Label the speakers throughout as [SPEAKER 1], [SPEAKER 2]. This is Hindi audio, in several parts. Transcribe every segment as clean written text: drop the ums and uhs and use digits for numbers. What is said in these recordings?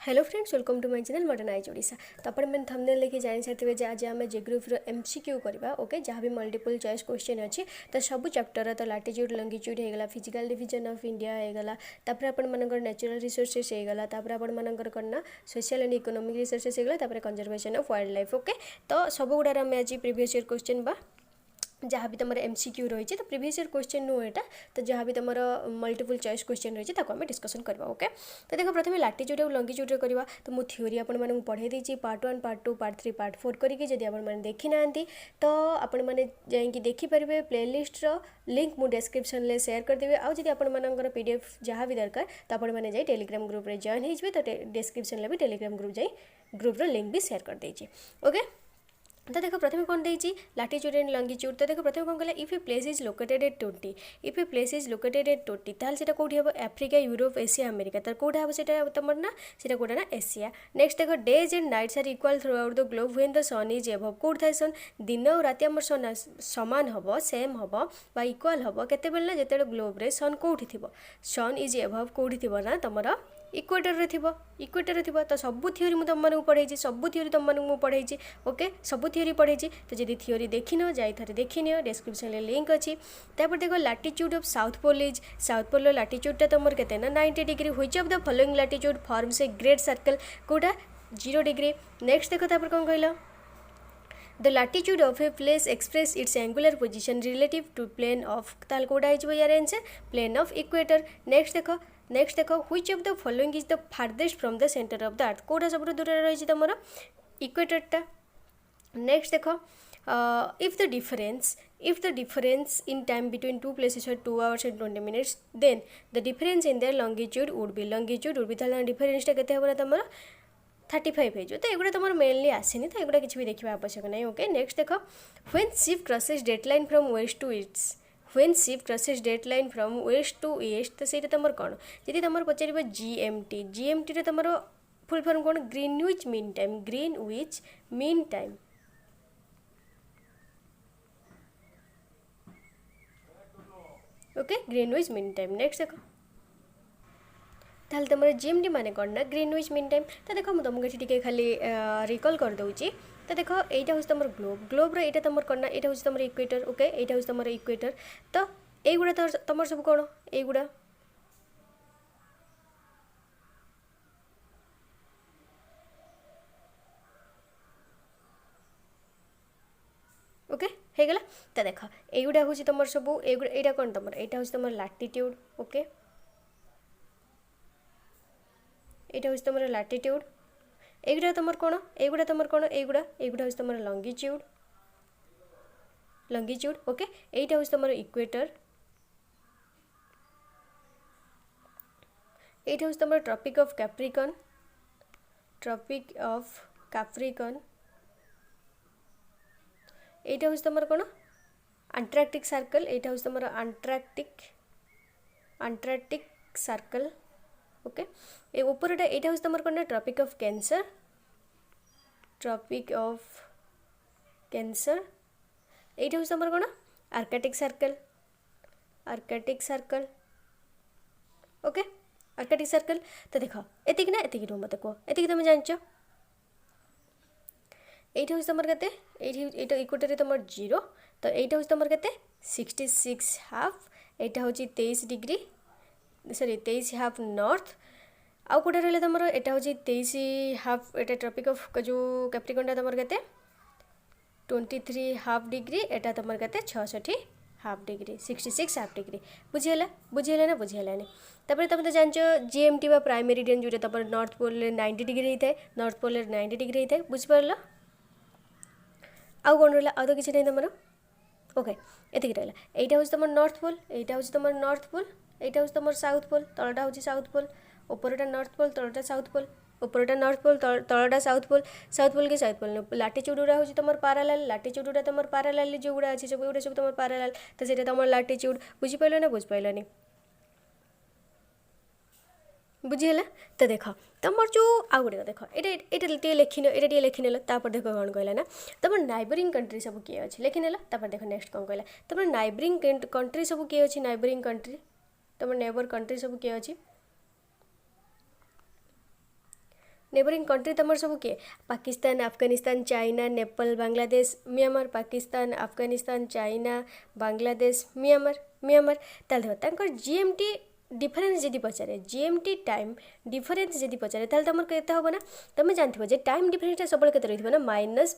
[SPEAKER 1] Hello friends, welcome to my channel Modern Eyes Odisha. तो अपन मैंने थंबनेल लेके जानी सारे जे आज आम जे ग्रुप एमसीक्यू करवा। ओके, जहाँ भी मल्टीपल चॉइस क्वेश्चन अच्छी तो सब चैप्टर तो लाटिट्यूड लंगिट्यूड होगला, फिजिकल डिवीजन ऑफ इंडिया होगला, तापर अपन मानकर नेचुरल रिसोर्सेस होगला, तापर अपन मानकर करना सोशल एंड इकोनॉमिक रिसोर्सेस होगला, तापर conservation of wild life. Okay, तो सब गुड़ा आम आज प्रीवियस ईयर क्वेश्चन बा जहाँ भी तुम एमसीक्यू रही तो प्रीवियस ईयर क्वेश्चन नुह यहाँ, तो जहाँ भी तुम मल्टीपल चॉइस क्वेश्चन रही आम डिस्कसन करवा। ओके, तो देखो प्रथम लाटिट्यूड और लंगिट्यूड करवा। तो मुझे थ्योरी आपको पढ़ाई देती पार्ट 1 पार्ट 2 पार्ट 3 पार्ट 4 करके जब आपने देखी ना तो आपण मैंने जाकि देखिपारे प्लेलिस्ट लिंक मुझे डिस्क्रिप्शन में शेयर करदेवी। आदि आपर पीडीएफ जहाँ भी दरकार तो आपने जाए टेलीग्राम ग्रुप में जॉइन हो, तो डिस्क्रिप्शन में भी टेलीग्राम ग्रुप जाए ग्रुप्र लिंक भी शेयर कर देती। ओके, तो देखो प्रथम कौन देती लाटिट्यूड एंड लंगिट्यूड। तो देखो प्रथम कौन कहला, if A place is located at 20, if A place is located at 20 ताल से कौटी हम आफ्रिका यूरोप एशिया अमेरिका, तो कौटा हम से तुम ना से कौटा ना एशिया। नेक्स्ट देखो days and nights are equal throughout the globe when the sun is above, कौट थाए सन दिन और राति आम सन सामान हम सेम हम बा इक्वल हम केतेबेले ना जिते ग्लोब रे सन कौटी थी, सन इज एबव कौटी थी ना तुम इक्वेटर इक्वेटर थी। तो सबू थ्योरी मुझे तुमको पढ़ाई, सबू थ्योरी तुमको पढ़ाई। ओके, सबू थ्योरी पढ़ाई। तो जब थ्योरी देखिन जाए थे देखनी डिस्क्रिप्शन में लिंक अच्छी। तापर देखो latitude of south pole is, south pole लाटिट्यूडटा तुम के 90 degree. Which of the following latitude forms a great circle, कौटा 0 डिग्री। नेक्स्ट देखो तापर कौन कहला, the latitude of a place express its angular position relative to plane of, ताल कौटा हो यार answer plane of equator. Next देखो which of the following is the farthest from the centre of the earth, कौटा सब दूर रही तुम इक्वेटरटा। नेक्स्ट देखो if the difference in time between two places 2 hours and 20 minutes, then the difference in their longitude would be ताल डिफरेंसटा केते होबो ना तुम 35 हो। तो एगुड़ा तुम मेनली आसनी, तो एगुड़ा किसी भी देखा आवश्यक नहीं। ओके, नेक्स्ट देखो when ship crosses dateline from west to east, when ship crosses dateline from west to east, तो सहीटा तुम कौन जी तुम पचार जीएमटी, जीएमटी तुम फुल फॉर्म कौन Greenwich mean time, Greenwich mean time. Okay, Greenwich mean time. Next देखो ताल तुम जीएमटी माने कौन ना ग्रीनविच मीन टाइम। तो देखो मुझे तुमको ये खाली रिकल कर दूची। तो देखो यहाँ हूँ तुम ग्लोब, ग्लोब्र यहाँ तुम कौन ना यहाँ हूँ तुम इक्वेटर। ओके, यहाँ हूँ तुम इक्वेटर। तो युड़ा तुम सब कौन युड़ा ओके हो गला। तो देख युड़ा हूँ तुम सब यहाँ कौन तुम यहाँ हूँ तुम लाटिट्यूड। ओके, यहाँ हूँ तुम लाटिट्यूड, एगुड़ा तुम कौन एगुड़ा तुम कौन एगुड़ा हूँ तुम लंगिट्यूड लंगिट्यूड। ओके, यहाँ हूँ तुम इक्वेटर, यहाँ हूँ तुम tropic of Capricorn, tropic of Capricorn. यहाँ हूँ तुम कौन अंटार्कटिक सर्कल, यहाँ हूँ तुम अंटार्कटिक सर्कल। ओके, ये ऊपरटा यहाँ हूँ तुम कौन tropic of Cancer, tropic of Cancer. यहाँ हूँ तुम कौन Arctic circle, Arctic circle. Okay, Arctic circle. तो देख एतिक ना एतिक मत कह एतिक तुम जान। यहाँ हूँ तुम के इक्वेटर तुम 0, तो यहाँ हूँ तुम के 66 हाफ, यहाँ हूँ 23 डिग्री सॉरी 23 हाफ नॉर्थ। आउ कौटा रहा तुम यहाँ हूँ 23 हाफ, यहाँ ट्रॉपिक ऑफ जो कैप्रिकॉनटा तुम के 23 हाफ डिग्री, यहाँ तुम के 66 हाफ डिग्री 66 हाफ डिग्री। बुझीगला ना बुझीगलानी। तापर तुम तो जान जीएमटी बा प्राइम मेरिडियन जो तुम नॉर्थ पोल 90 डिग्री होता है, नॉर्थ पोल 90 डिग्री होता है। बुझिपार आउ कौन रहा आ तो किसी नहीं तुम। ओके, ये रहा यहाँ हूँ तुम नॉर्थ पोल, यहाँ हूँ तुम नॉर्थ पोल, यहाँ हूँ तुम साउथ पोल, तलटा हूँ साउथ पोल, ऊपरटा नॉर्थ पोल, तलटा साउथ पोल, ऊपरटा नॉर्थ पोल, तलटा साउथ पोल। साउथ पोल के साउथ पोल लाटिट्यूड गुड़ा हूँ तुम पारालाल, लाटिट्यूड गुड़ा तुम पारालाल जो गुड़ा अच्छी सब गुड़ा सब तुम पारालाल, तो सीटा तुम लाटिट्यूड। बुझीपार ना बुझिपारानी बुझीगला। तो देख तुम जो आउ गोटे देख ये लिखिन ये लिखिनेल। तापर देख कौन कहला ना तुम नाइबरिंग कंट्री सब किए अच्छे लिखिनेल। तापर देख नेक्स्ट कौन कहला तुम नाइबरिंग कंट्री सब किए अच्छी, नाइबरिंग कंट्री तुम नेबर कंट्री सब किए अच्छी। नेबरिंग कंट्री तुम सब किए Pakistan Afghanistan China Nepal Bangladesh Myanmar Pakistan Afghanistan China Bangladesh Myanmar ताल देखो जीएमटी डिफरेन्स जदि पचारे जीएमटी टाइम डिफरेन्स जदि पचारे ताल तुम के हम ना तुम जानते टाइम डिफरेन्स सब के रही ना minus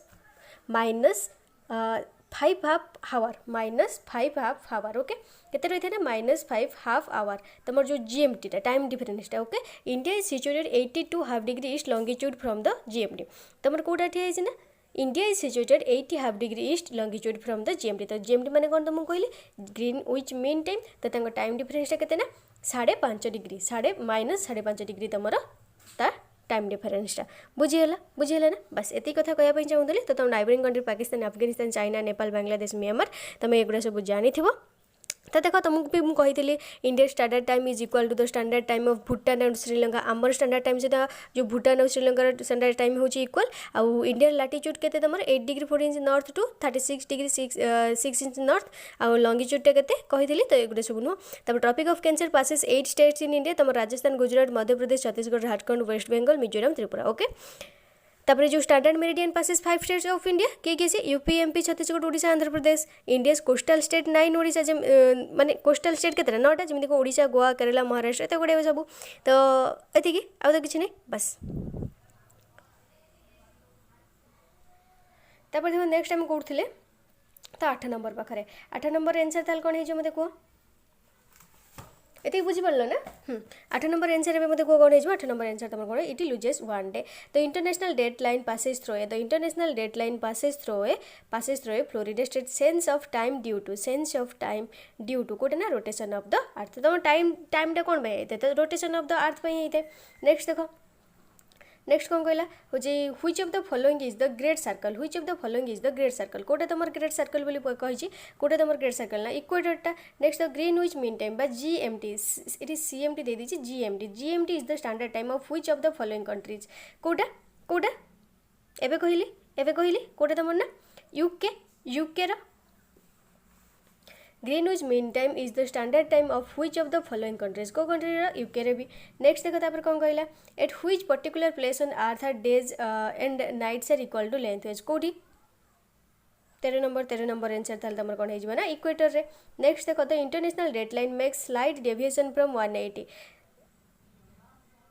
[SPEAKER 1] 5 half hour -5 hour okay केते रही है ना -5 आवर तुम जो जीएमटी टाइम डिफरेन्सटा okay India is situated 82 half degree east longitude from the GMT तुम कौटा ठिया ना India is situated 80 half degree east longitude from the GMT तो जीएमटी मैंने कौन तुमको कहली ग्रीन विच मीन टाइम तो टाइम डिफरेन्सटा केते ना 5.5 डिग्री -5.5 डिग्री तुम ता टाइम डिफरेन्सटा बुझीगला ना बस एति कथा कहवाई चाहूँगी तो तुम neighbouring country Pakistan Afghanistan China Nepal Bangladesh Myanmar तुम एगुड़ा सब जानी तो देख तुमको भी मुझे कही India standard time is equal to the standard time of Bhutan and Sri Lanka आमर स्टैंडर्ड टाइम सहित जो भूटान और श्रीलंकार स्टैंडर्ड टाइम हूँ इक्वल आउ इंडिया लाटिट्यूड के तुम 8 degree 4 inch north to 36 degree 6 inch north आउ लंगिट्यूडटा के कही तो एगुड़ा सब नुह तब tropic of Cancer passes 8 states in India तुम राजस्थान गुजरात मध्य प्रदेश छत्तीसगढ़ झारखंड वेस्ट बेंगल मिजोरम त्रिपुरा ओके तापर जो standard meridian passes 5 states of India किए से UP MP Chhattisgarh Odisha Andhra Pradesh India coastal state 9 Odisha माने कोस्टल स्टेट के 9टा जमी ओडिशा गोवा केरला महाराष्ट्र एत गुड़े सब तो ये आउ तो किसी नहीं बस तापर देखो नेक्स्ट आम कौन तो 8 नंबर पाखे 8 नंबर आंसर ताल कौन है मत कह ये बुझीपार ना 8 नंबर आंसर ए मतलब कौन हो 8 नंबर आंसर तुम कौन it loses 1 day the international date line passes through the international date line passes through a Florida state sense of time due to कोटे ना रोटेशन ऑफ द अर्थ तुम टाइमटा कौन तो रोटेशन ऑफ द अर्थ होते नेक्स्ट देख नेक्स्ट कौन कहला हूँ which of the following is the great circle which of the following is the great circle कोटा तुम ग्रेट सर्कल बोली कही कोटा तुम ग्रेट सर्कल ना इक्वेटरटा next the Greenwich mean time GMT it CMT दे दीजिए GMT is the standard time of which of the following countries कोटा एबे कहली कोटा तुम ना UK Greenwich mean time is the standard time of which of the following countries को कंट्री यूके रे भी नेक्स्ट देखो तापर कौन कहला at which particular place on earth are days and nights are equal to length veg कोडी 13 नंबर आंसर ताल तुम कौन हो ना इक्वेटर रे नेक्स्ट देखो the international date line makes slight deviation from 180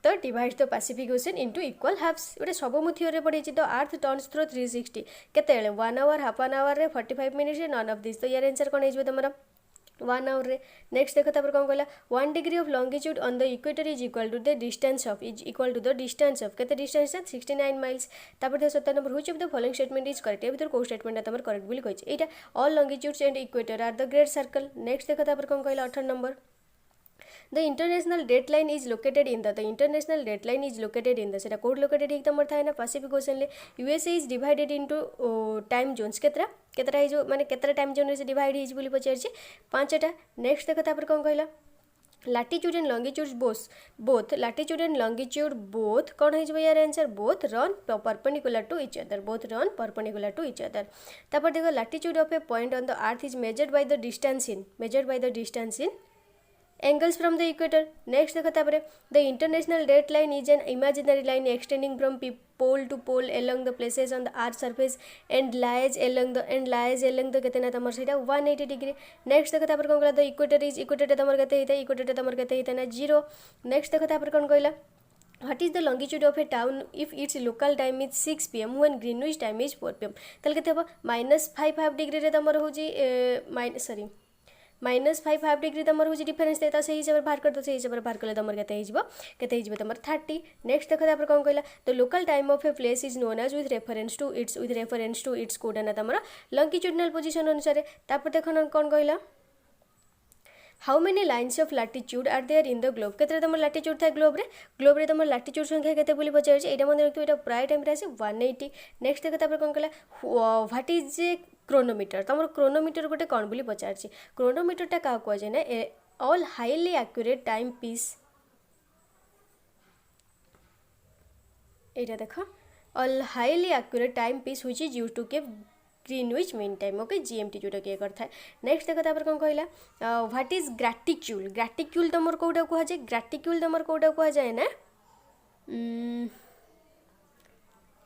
[SPEAKER 1] to divide the Pacific Ocean into equal halves गोटे सब मु थियोरी पढ़ी तो अर्थ टर्न्स थ्रो 360 केते 1 आवर हाफ एन आवर रे 45 मिनिट्स नन ऑफ दिस तो यार आंसर कौन हो तुम 1 आवर रे नेक्स्ट देखो तापर कौन कहला 1 degree of longitude on the equator is equal to the distance of केते डिस्टेंस 69 माइल्स तापर देखो 17 number which of the following statement is correct ए भीतर को स्टेटमेंट तुम करेक्ट बोली कहि एटा all longitudes and equator are the great circle next देखो तापर कौन कहला 18 number The international date line is located in the international date line is located in the सेटा कोड लोकेटेड एक नंबर था ना पैसिफिक ओशन ले USA is divided into time zones केतरा जो माने केतरा टाइम जोन से डिवाइड हिज बोली पचारछि 5टा नेक्स्ट देखो तापर कोन कहला latitude and longitude both latitude and longitude both कौन है यार answer both run perpendicular to each other तापर देखो latitude of a point on the earth is measured by the distance in angles from the equator next देखो तापर the international date line is an imaginary line extending from pole to pole along the places on the earth surface and lies along the केतना तमर सेटा 180 डिग्री नेक्स्ट देखो तापर कोन कहला the equator तमर केते हिता ना 0 नेक्स्ट देखो तापर कोन कहला What is the longitude of a town if its local time is 6 pm when Greenwich time is 4 pm तल केते हो -5 हाफ डिग्री रे तमर होजी -5 हाफ डिग्री तुम हूँ डिफरेन्स देता से हिसाब से बाहर कर दो से हिसाब से बाहर कले तुम केते तुम 30 नेक्स्ट देखो तापर कौन कहला the local time of a place is known as with reference to its कोड ना तुम लंगिट्यूडनल पोजिशन अनुसार तापर देखो कौन कहला how many lines of latitude are there in the globe केते तुम लैटिट्यूड था ग्लोब रे तुम लैटिट्यूड संख्या केते बोली पचार एटा मन रखियो एटा प्राय टाइम रे आसे 180 नेक्स्ट देखो तापर कौन कहला व्हाट इज ए क्रोनोमीटर तुम क्रोनोमीटर गोटे कौन बोली पचार क्रोनोमीटरटा क्या कहुए ना all highly accurate time piece यहाँ देख all highly accurate time piece which is used to keep Greenwich mean time okay GMT जोटा किए करता है नेक्स्ट देखो तापर कौन कहला व्हाट इज ग्राटिक्यूल तुम कौटा कहुए ग्राटिक्यूल तुम कौटा कहुए ना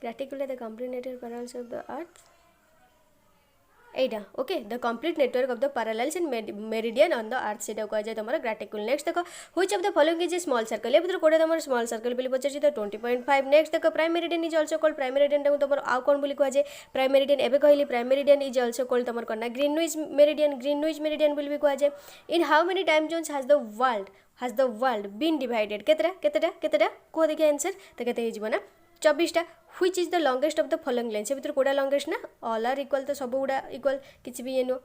[SPEAKER 1] Graticuli the complete network parallels of the earth. এইটা okay the complete network of the parallels and meridian on the earth সেটা কুয়া যায় তোমার গ্রাটিকুল। নেক্সট দেখো which of the following is a small circle, এ ভিতরে কোটা তোমার স্মল সার্কেল বলি পচারছি তো 20.5। নেক্সট দেখো prime meridian is also called, prime মেরিডিয়ানটা তোমার আউ কোন বলি কুয়া যায় প্রাইম মেরিডিয়ান, এবে কহিলি prime meridian is also called তোমার কোন না গ্রিনউইচ মেরিডিয়ান বলি বি কুয়া যায়। In how many time zones has the world been divided, কেতেটা কুহ দেখি आंसर তো কেতে হইଯିବ না 24টা। Which is the longest of the following line, সে ভিতরে কোটা লংগেস্ট না অল আর ইকুয়াল তো सब गुड़ा इक्वल किसी भी ये नो।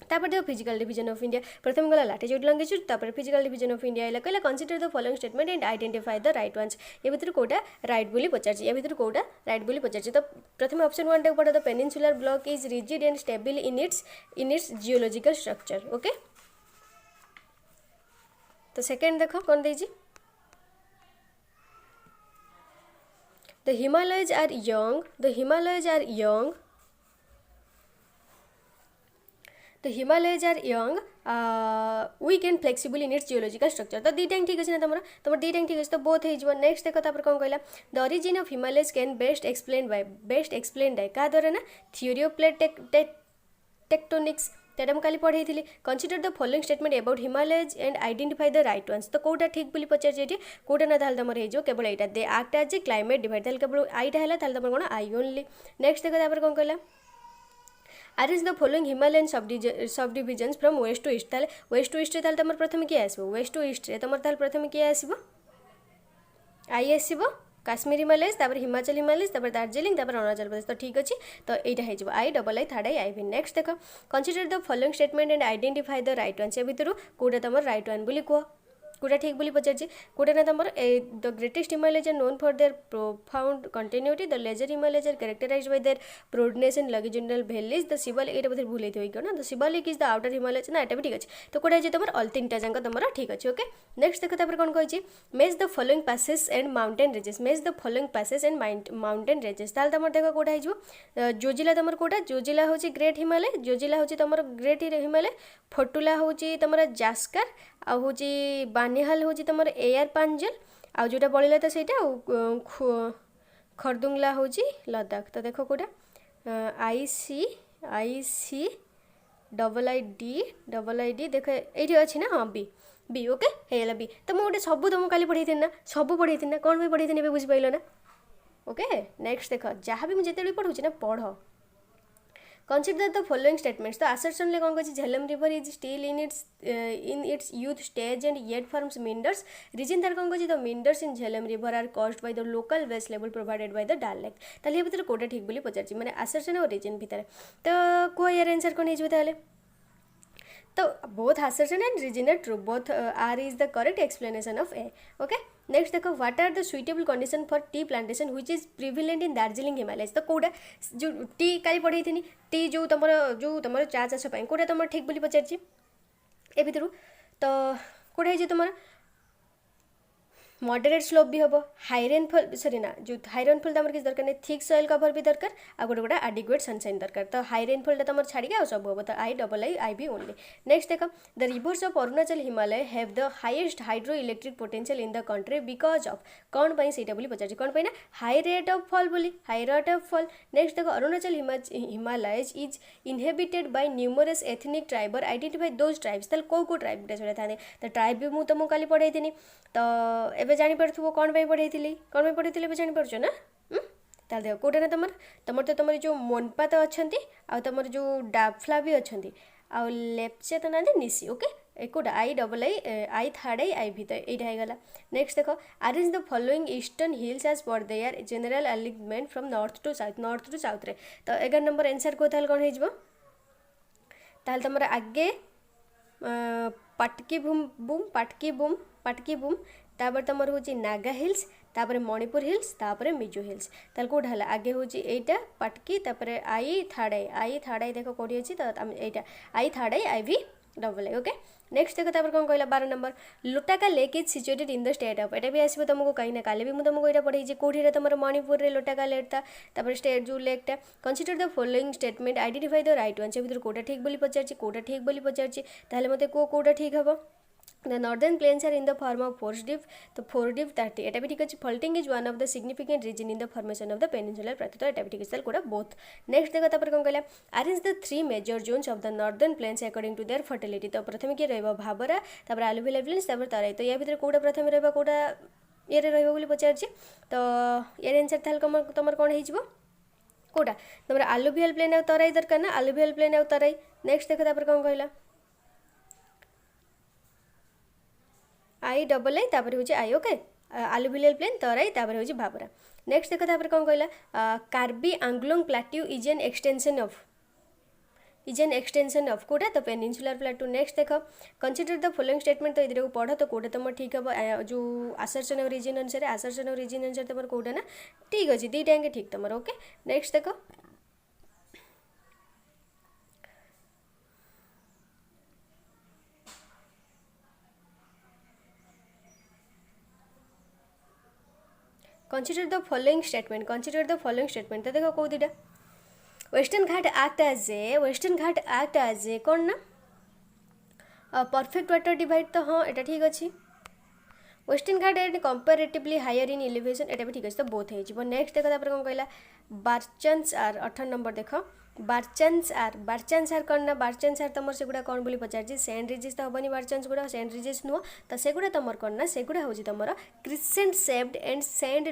[SPEAKER 1] तापर देखो फिजिकल डिवीजन ऑफ इंडिया, प्रथम गला लैटिट्यूड लॉन्गिट्यूड, तापर फिजिकल डिवीजन ऑफ इंडिया आइला कहला consider the following statement and identify the right ones. ये भितर कोटा राइट बोली पचारछि, ये भितर कोटा राइट बोली पचारछि। तो प्रथम ऑप्शन 1 टा पढ़ा the peninsular block is rigid and stable in its geological structure. Okay तो सेकंड देखो कौन देछि The Himalayas are young. The Himalayas are young. Weak and flexible in its geological structure. तो दीटा ठीक अच्छे ना तुम दीटा ठीक अच्छे तो बोथ हो। नेक्स्ट देखो तापर कौन कहला the origin of Himalayas can best explain by क्या द्वारा ना थ्योरी ऑफ प्लेट टेक्टोनिक्स तेटा मुझे काली पढ़ाई थी। Consider the following statement about Himalayas and identify the right ones. तो कौटा ठीक बोली पचार कौटा ना ताल तुम हो केवल यहाँ they act as a climate divide ताल केवल आईटा है तुम कौन आई ओनली। नेक्स्ट देखो तापर कौन कहला arrange the following Himalayan subdivisions from west to east. ताले वेस्ट टू ईस्ट ताल तुम प्रथम किए आसो वेस्ट टू ईस्ट तुम ताल प्रथम किए आसो आई आसो काश्मीर हिमालयस, तापर हिमाचल हिमालयस, तापर दार्जिलिंग, तापर अरुणाचल प्रदेश। तो ठीक अच्छे तो यहाँ हो आई डबल आई थर्ड आई भी। नेक्स्ट देख consider the following statement and identify the right one. से भितर कौटा तुम राइट वन बोली कह कौटा ठीक बोली पचार कौटा ना तुम the greatest Himalayas are known for their profound continuity, the lesser Himalayas are characterised by their broadness and longitudinal valleys, the Shivalik ये बोधे भूल होती ना the Shivalik is the outer Himalayas ना यहाँ भी ठीक अच्छे। तो कौटा है तुम ऑल तीनटा जाक तुम ठीक अच्छे। ओके नेक्स्ट देखो तापर कौन कही match the following passes and mountain ranges, match the following passes and mountain ranges. ताल तुम देखो कौटा हो जोजिला तुम कौटा जोजिला हूँ ग्रेट हिमालय, जोजिला हूँ तुम ग्रेट हिमालय, फोटुला हूँ तुम जास्कर आउ हूँ बानिहाल हूँ तुम एयर पांजल आउ जोटा बड़ा तो सहीटा खरदुंगला हूँ लद्दाख। तो देखो कौटा आई सी डबल आई डी देख ये अच्छी ना हाँ बी ओके है बी। तो मुझे सब तुमको काली पढ़ाई ना सब पढ़ाई ना कौन भी पढ़ाई बुझी पाइल ना। ओके नेक्स्ट देख जहाँ भी मुझे पढ़ाऊँ ना पढ़ कंसीडर द फॉलोइंग स्टेटमेंट्स। तो असर्शन ले कौन कही Jhelum river is still in its youth stage and yet forms meanders. Reason तार कौन कही the meanders in Jhelum river are caused by the local waste level provided by the Dal lake. ताले भितर कोटा ठीक बोली पचार मैंने असर्शन और रीजन भितर। तो कह यार आंसर कौन हो ताले तो both assertion and reason are true, both R is the correct explanation of A. Okay next देखो what are the suitable condition for tea plantation which is prevalent in Darjeeling Himalayas। तो कौटा जो टी काली पढ़ी थी टी जो तुम चा चाष कौटा तुम ठीक बोली पचार ए भितर। तो कौटा है तुम मॉडरेट स्लोप भी हम हाई रेनफॉल सॉरी ना जो हाई रेनफॉल तो किसी दरकार नहीं थिक सॉइल कवर भी दरकार आ गोटे गोटे एडिक्वेट सनशाइन दरकार। तो हाई रेनफॉल तुम छाड़ी आ सब हम तो आई डबल आई भी ओनली। नेक्स्ट देख the rivers of Arunachal Himalaya have the highest hydro electric potential in the country because of कौन पाई से बोली पचार कौन पाई ना हाई रेट ऑफ फॉल बोली high rate of fall. Next देख Arunachal Himalayas is inhabited by numerous ethnic tribe और आइडेंटिफाई दोज ट्राइब्स। ताल कौ ट्राइब गुटा था तो ट्राइब भी मुझे तुमको काली पढ़ाई थी। तो एवं जापर कौन पढ़ाई कौन पढ़ाई जापर ना ताल देख कौटा ना तुम तो तुम जो मोनपा तो अच्छा आ तुम जो डाफला भी अच्छा आउ लेप्चा तो ना निशी। ओके कौटा I double I third I भी तो यहाँ होगा। नेक्स्ट देख arrange the following eastern hills as per their general alignment from north to south रे। तो 11 नंबर आंसर को कौन हो तुम आगे पाटकी बूम तापर तुम हूँ नागा हिल्स तापर मणिपुर हिल्स तापर मिजो हिल्स। ताल कौटा है आगे हूँ यहाँ पाटकी तापर आई थर्ड आई देख कौटी अच्छी तो यहाँ आई थर्ड आई भी डबल आई। ओके नेक्स्ट देख तापर कौन कहला 12 number Loktak lake is situated in the state of. यहाँ भी आसो तुमको कहीं ना काले भी मुझे तुमको यहाँ पढ़ाई कौटी तुम मणिपुर में लोटाका लेक था तापर स्टेट जो लेकटा। Consider the following statement identify the right one. से भितर कौटा ठीक बोली पचार कौटा ठीक बोली पचार ताहले मते कौटा ठीक हम The northern plains are in the form of force dip, तो 4 dip 30 এটা भी ঠিক আছে faulting is one of the significant region in the formation of the peninsular plateau तो এটা भी ठीक আছে कोड़ा both next देखो तापर कौन कहला arrange the three major zones of the northern plains according to their fertility तो प्रथम किए रहबा भाबरा तापर alluvial plains तापर तराई तो या भितर कोड़ा प्रथम रहबा कोड़ा ये रहबा बोली पचारछि तो यार आंसर थाल तमर कोन हे जिवो कोड़ा तमर alluvial plain आ तराई दरकार ना alluvial plain आ तराई next देखो तापर कौन कहला आई डबल आई तापर हो I okay alluvial plain Terai तापर हो भाबरा नेक्स्ट देखो तापर कौन कहला Karbi Anglong plateau is an extension of कोटा तो पेनिनसुलर प्लाटू नेक्स्ट देखो कंसीडर द फॉलोइंग स्टेटमेंट तो इधर को पढ़ो तो कोटा तुम ठीक हम जो आसर्शन ऑफ रीजन अनुसार तुम कोटा ना ठीक अच्छे दीटा ठीक तुम ओके नेक्स्ट देखो consider the following statement तो देखो कौ दीटा western Ghat act as a कौन ना परफेक्ट वाटर डिवाइड तो हाँ एटा ठीक अच्छे western Ghat at comparatively higher in elevation एटा भी ठीक अच्छे तो बोथ हो नेक्स्ट देखो तापर कौन कहला बारचांस आर 18 नंबर देख बारचांस आर कौन ना बारचांस आर तुम सेगुड़ा कौन बोली पचार सैंड रिजेस तो हेनी बारचांस गुड़ा सैंड रिजेस नुह तो सेगुड़ा तुम कौन ना सेगुड़ा हूँ तुम crescent shaped and sand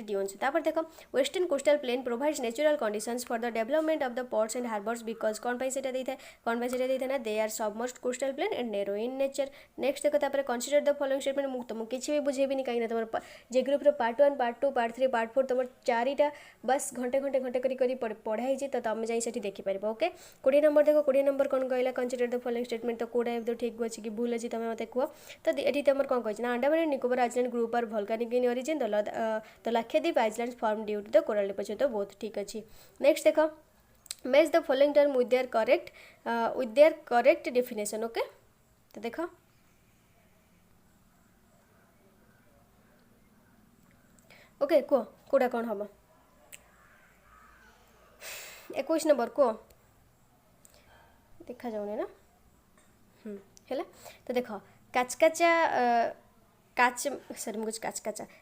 [SPEAKER 1] dunes तापर देख western coastal plain provides natural conditions for the development of the ports and harbours because कौन पाई सेटा देता है ना they are submerged coastal plain and narrow in nature next देख तापर कंसीडर द फॉलोइंग स्टेटमेंट मुझे तुमको किसी भी बुझेबी कहीं तुम जे group part 1 part 2 part 3 part 4 तुम चारिटा बस घंटे पढ़ाई तो तुम जाइए देखिपार ओके 20 नंबर देख 20 नंबर कौन कहला कंसीडर द फॉलोइंग स्टेटमेंट तो कोड़ा तो ठीक अच्छे कि भूल अच्छी तुम मत कह तो ये तुम कौन कही ना Andaman and Nicobar island group are volcanic in origin तो Lakshadweep islands form due to the coral deposit तो बहुत ठीक अच्छे नेक्स्ट देख match the following term with their correct definition okay तो देख ओके कह कोड़ा कौन हम 21 नंबर को देखा जाऊनी ना है तो देख काचकाचा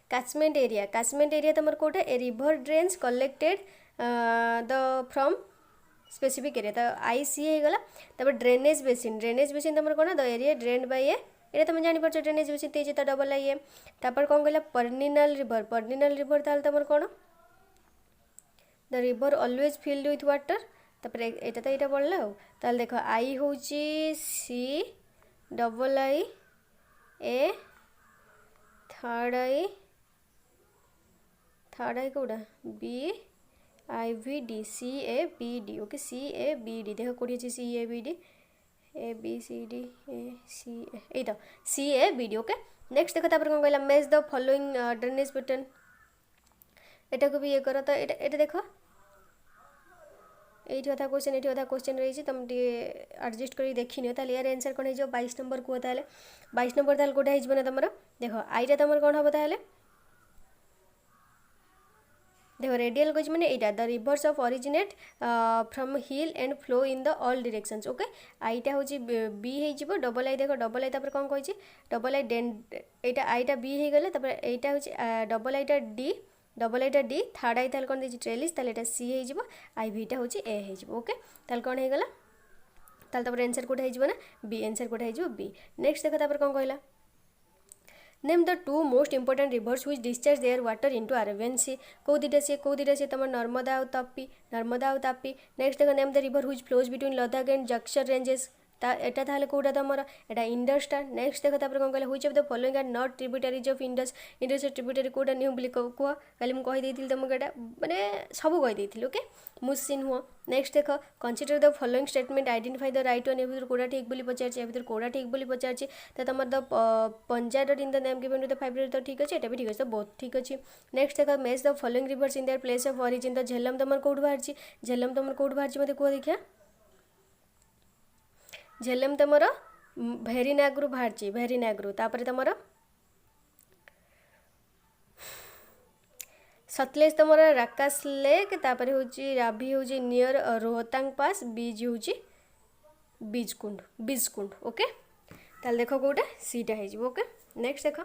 [SPEAKER 1] कैचमेंट एरिया तुम कोटा a river drains collected the from specific area तो आई सी गला तब ड्रेनेज बेसिन तुम कौन द एरिया ड्रेन बाय ये तुम जापर ड्रेनेज बेसिन तेज तो डबल आई तापर कौन कहला पर्निनल रिवर ताल तुम कौन the river always filled with water तापर एटा तो यहाँ पढ़ला ताल देख आई हूँ C double I A third I कौटा B I V D C A B D okay C A B D देख कौटी अच्छे C A B D A B C D A C A तो C A B D okay next देख तापर कौन कहला match the following drainage pattern एटा को भी ये कर तो ये देख ये अधा क्वेश्चन रही तुम एडजस्ट कर देखनी यार आंसर कौन हो 22 नंबर कह 22 नंबर ताल कौटा हो तुम देख आईटा तुम कौन हम ताल देख रेडियल कह मैंने यहाँ the rivers of originate from hill and flow in the all directions okay आईटा हूँ बी हो डबल आई देख डबल आई तापर कौन कही डबल आई डेन यहाँ आईटा बी हो गला यहाँ हूँ डबल आईटा डी थर्ड आई ताल कौन दे ट्रेलिस ताल यहाँ सी हो आई भीटा हूँ ए हो ओके ताल कौन हो गला ताल तब आंसर कौटा हो ना बी आंसर कौटा हो बी नेक्स्ट देख तापर कौन कहला name the two most important rivers which discharge their water into Arabian sea कौ दीटा सी तुम नर्मदा और तापी नेक्स्ट देख name the river which flows between Ladakh and Zaskar ranges एटा ताहले कोटा तुम एटा इंडसटा नेक्स्ट देख तापर कौन कहला which of the following are not tributaries of Indus tributary कोटा न्यू बोली कह खाली मुझे कहीदी तुमको यहाँ माने सब कहीदी ओके मुसिन हुआ नेक्स्ट देख consider the following statement identify the right one A कोड़ा ठीक बोली पचार कोड़ा ठीक बोली पचार तो तुम the Punjab in the name given to the 5 तो ठीक अच्छे भी ठीक अच्छे बहुत ठीक अच्छे नेक्स्ट देख match the following rivers in their place of origin तो झेलम तुम कौट बाहर झेलम तुम कौट बाहर मत कह देखिया झेलम तुम भेरीनागरू बाहर भेरीनागरू तापर तुम सतलेज तुम राकास लेक तापर हूँ राभी हूँ नियर रोहतांग पास बीज हूँ बीजकुंड ओके ताल देख कौटा सीटा हो ओके। नेक्स्ट देख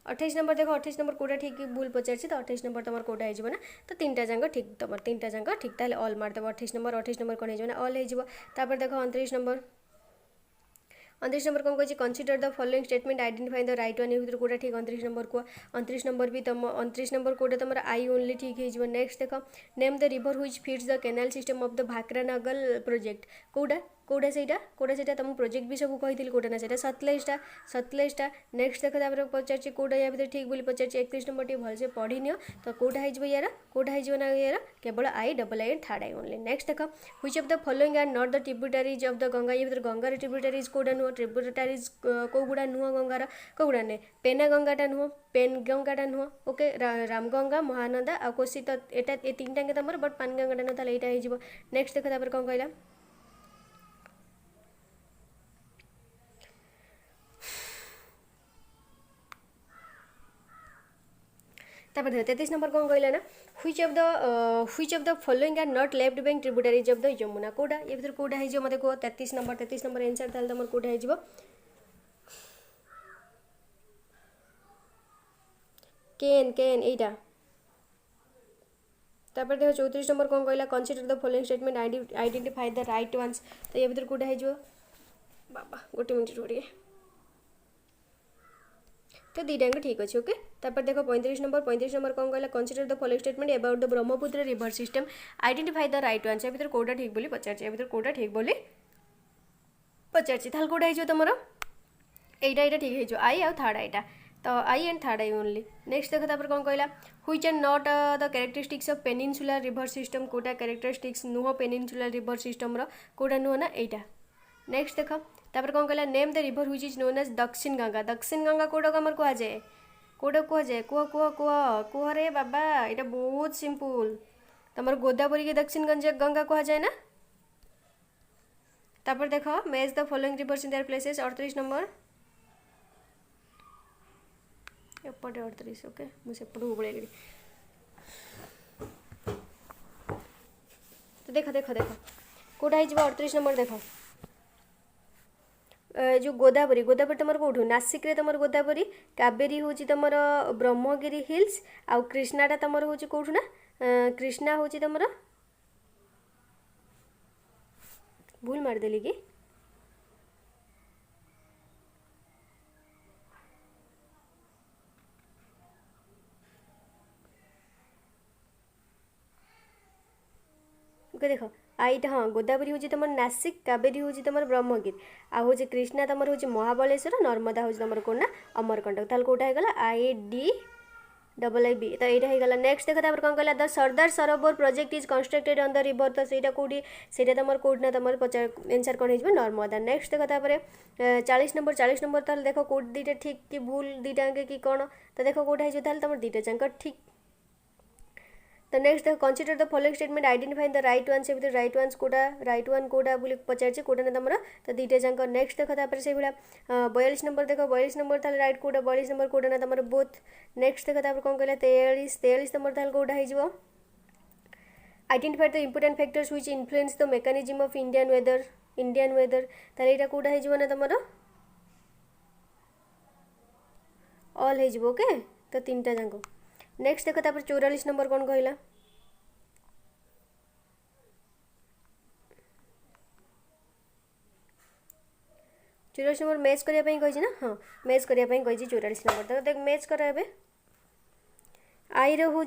[SPEAKER 1] 28 नंबर देख 28 नंबर कौटा ठीक भूल पचार तो 28 नंबर तुम कौटा हो ना तो तीनटा जाक ठीक तुम तीनटा जाक ठीक ताले ऑल मारदेव 28 नंबर कौन हो ऑल हो देख 29 नंबर 29 नंबर कौन कही consider the following statement identify the right one भितर कौटा ठीक 29 नंबर को 29 नंबर भी तुम 29 नंबर कौटा तुम आई ओनली ठीक हो। नेक्स्ट देख name the river which feeds the canal system of the Bhakra Nangal project कौटा कौटा से तुम प्रोजेक्ट भी सब कही कौटा ना से सतलेटा नेक्स्ट देख पचार कौटा या भर ठीक बोली पचार 31 नंबर टी भलसे पढ़ी नियो तो कौटा हो यार कौटा हो ना यार केवल I double I third I only. Next देख which of the following are not the tributaries of the Ganga ये भर गंगार ट्रिब्यूटरीज कौटा नुह ट्रिब्यूटरीज कौगुड़ा नुह गंगार कौगुड़ा ने पेना गंगाटा नुह पेन गंगाटा नुह ओके रामगंगा महानंदा आ कोसी तो एटा ए तीन टांगे तुम बट पान गंगाटा नुह ताले एटा हो। नेक्स्ट देख तापर कौन कहला तापर 33 नंबर कौन कहला ना which of the following are not left bank tributaries of the Yamuna कौटा ये भर कौटा हो मत कह 33 नंबर आंसर ताल तुम कौटा हो केन एटा। तापर देख 34 नंबर कौन कहला consider the following statement identify the right ones तो ये भर कौटा हो बाबा गोटे मिनट रुड़िए तो दीटा ठीक अच्छे ओके। तापर देख 35 नंबर कौन कहला consider the following statement about the Brahmaputra river system identify the right answer भर कौटा ठीक बोली पचार भर कौटा ठीक बोली पचार ताल कौटा हो तुम एटा ठीक हो आई आ थर्ड आईटा तो I and third I only. Next देख तापर कौन कहला which are not the characteristics of peninsular river system कौटा कैरेक्टरिस्टिक्स नुह पेनिनसुलर रिवर सिस्टम कौटा नुह ना एटा। नेक्स्ट देख तापर कौन कहला name the river which is known as Dakshin Ganga कौटा को आमर कहुए कौटा कहुए कह कह कह कह रे बाबा यहाँ बहुत सिंपल तुम गोदावरी के दक्षिण गंगा कहुए ना। तापर देख match the following rivers in their places 38 number एपटे 38 ओके मुझे बुड़ेली तो देख देख देख कौटा हो 38 नंबर देख जो गोदावरी तुम कौटू नासिक रे तुम गोदावरी कावेरी हूँ तुम ब्रह्मगिरी हिल्स आउ कृष्णाटा तुम हूँ कौटू ना कृष्णा हूँ तुम भूल मारदेली कि देख आईटा हाँ गोदावरी हूँ तुम नासिक कावेरी हूँ तुम ब्रह्मगिर आ हूँ कृष्णा तुम हूँ महाबलेश्वर नर्मदा हूँ तुम कौन ना अमरकंटक ताल कौटा होगा I D double I B तो यहाँ होगा। नेक्स्ट देख तापर कौन कहला the Sardar Sarovar project is constructed on the river तो सहीटा कौटी से तुम कौटना तुम पचार आंसर कौन हो नर्मदा। नेक्स्ट देख तापर 40 नंबर ताल देख कौट दीटा ठीक कि भूल दीटा कि कौन तो देख कौटा हो तुम दीटा जाक ठीक। तो नेक्स्ट देख consider the following statement identify the right one से राइट वन कौटा बोली पचार कौटा ना तुम तो दीटा जाक। नेक्स्ट देख तापर से भाया 42 नंबर देख 42 नंबर ताल राइट कौटा 42 नंबर कौटा ना तुम बोथ। नेक्स्ट देख तापर कौन कहला 43 नंबर ताल कौटा हो identify the important factors which influence the mechanism of Indian weather ताल यहाँ कौटा हो ना तुम ऑल हो ओके तो तीनटा जाक। नेक्स्ट देख तापर 44 नंबर कौन कहला 44 नंबर मैच करने कही ना हाँ मैच करने कही 44 नंबर तो देख मैच कर आई हूँ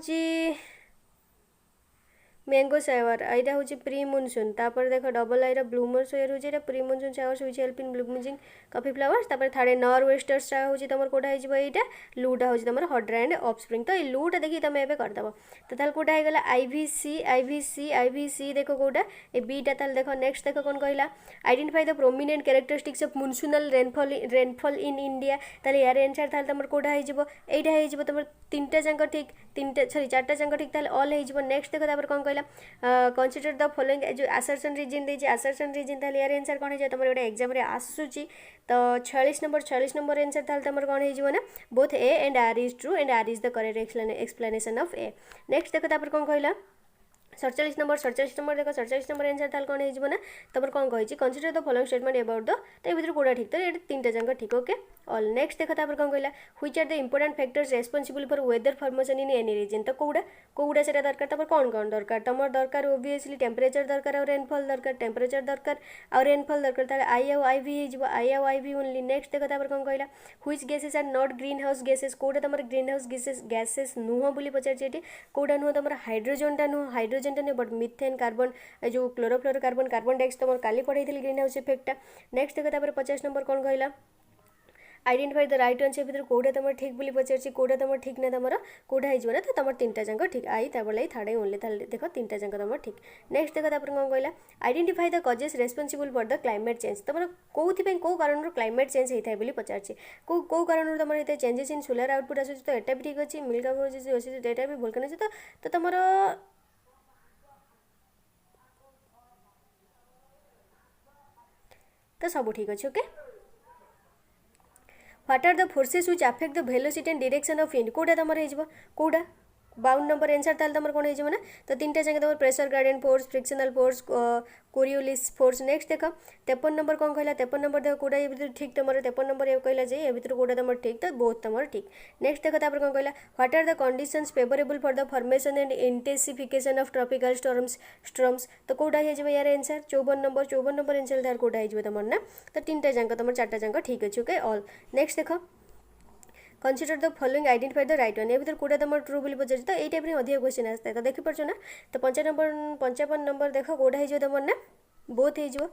[SPEAKER 1] मैंगो शावर यहाँ हूँ प्री मुनसून तापर देख डबल आई ब्लूमर सोयर हूँ pre monsoon showers which help in blooming coffee flowers तापर थर्ड नॉर वेस्टर स्टार हूँ तुम कौटा हो यहाँ लूटा हूँ तुम हट एंड ऑफ स्प्रिंग तो ये लूटा देखिए तुम एवं करदेव तो ताल कौटा होगा आईवीसी देख कौटा ए बीटा ताल देख। नेक्स्ट देख कौन कहला identify the prominent characteristics of monsoonal rainfall in India ताल यार आंसर ताल तुम कौटा हो तुम तीनटा जाक ठीक तीनटा सॉरी चार्टा जाक ठीक ताल ऑल हो। नेक्स्ट देख तापर कौन कहला कंसीडर द फॉलोइंग जो आसर्शन रीजन देती आसर्शन रीजन ताल यार आंसर कौन हो तुम गोटे एग्जाम आसूची तो 46 नंबर आंसर ताल तुम कौन हो ना both A and R is true and R is the correct explanation of A. Next देख तापर कौन कहला सड़चाश नंबर देख 47 नंबर आंसर ताल कौन हो ना तुम कौन कही consider the following statement about the तो ये कौटा ठीक तो ये तीन जाक ठीक ओके ऑल नेक्स्ट देख कौन कहला which are the important factors responsible for weather formation in any region तो कौटा से दरकार तब कौन कौन दरकार तुम दरकार ओबियसली टेम्परेचर दरकार और रेनफॉल दरकार टेम्परेचर दरकार और रेनफॉल दरकार आई आउ आई भी आई आउ आई भी ओनली नेक्स्ट देख कौन कहला which gases are not green house gases कौटा तुम ग्रीन हाउस गैसेस नुह बोली पचार कौटा नुह तुम हाइड्रोजन नुह हाइड्रोजन टा नुह बट मिथेन कार्बन जो क्लोरोफ्लोरोकार्बन कार्बन डाइऑक्साइड तुम काली पढ़ाई ग्रीन हाउस इफेक्टा नेक्स्ट देख 50 नंबर कौन कहला आइडेंटिफाई द राइट आंसर भर कौटा तुम ठीक बोली पचार कौटा तुम ठीक ना तुम कौटा हो तो तुम तीन जाक ठीक आई तापर थर्ड ओनली देख तीन जाक तुम ठीक नेक्स्ट देख कौन कहला identify the causes responsible for the climate change तुम कौन कौ कारण क्लाइमेट चेंज होता है बोली पचार कौ कारण तुम होता है चेंजेस इन सोलर आउटपुट आसूँ तो यहाँ भी ठीक अच्छे मिल्क भी भोल्कानो अच्छे तो तुम तो सब ठीक अच्छे okay what are the forces which affect the velocity and direction of wind कौटा तुम कौटा 52 नंबर आंसर ताल तुम कौन हो ना तो तीन जाके तुम pressure gradient force frictional force Coriolis force next देख 53 नंबर कौन कहला 53 नंबर देख कौटा ये भर ठीक तुम 53 नंबर ये कहला जे भर कौटा तुम ठीक तो बोथ तुम ठीक नेक्स्ट देख तापर कौन कहला what are the conditions favourable for the formation and intensification of tropical storms तो कौटा हो यार आंसर 54 नंबर आंसर तार कौटा हो तुम ना तो तीन जाक तुम चार्टा जाक ठीक अच्छे ओके ऑल नेक्स्ट देख consider the following identify the right one ये भर कौटा तुम ट्रू बोली पचार तो ये टाइप अधिक क्वेश्चन आसता है तो देखिपार ना तो 55 नंबर देख कौटा हो तुम ना बोथ हो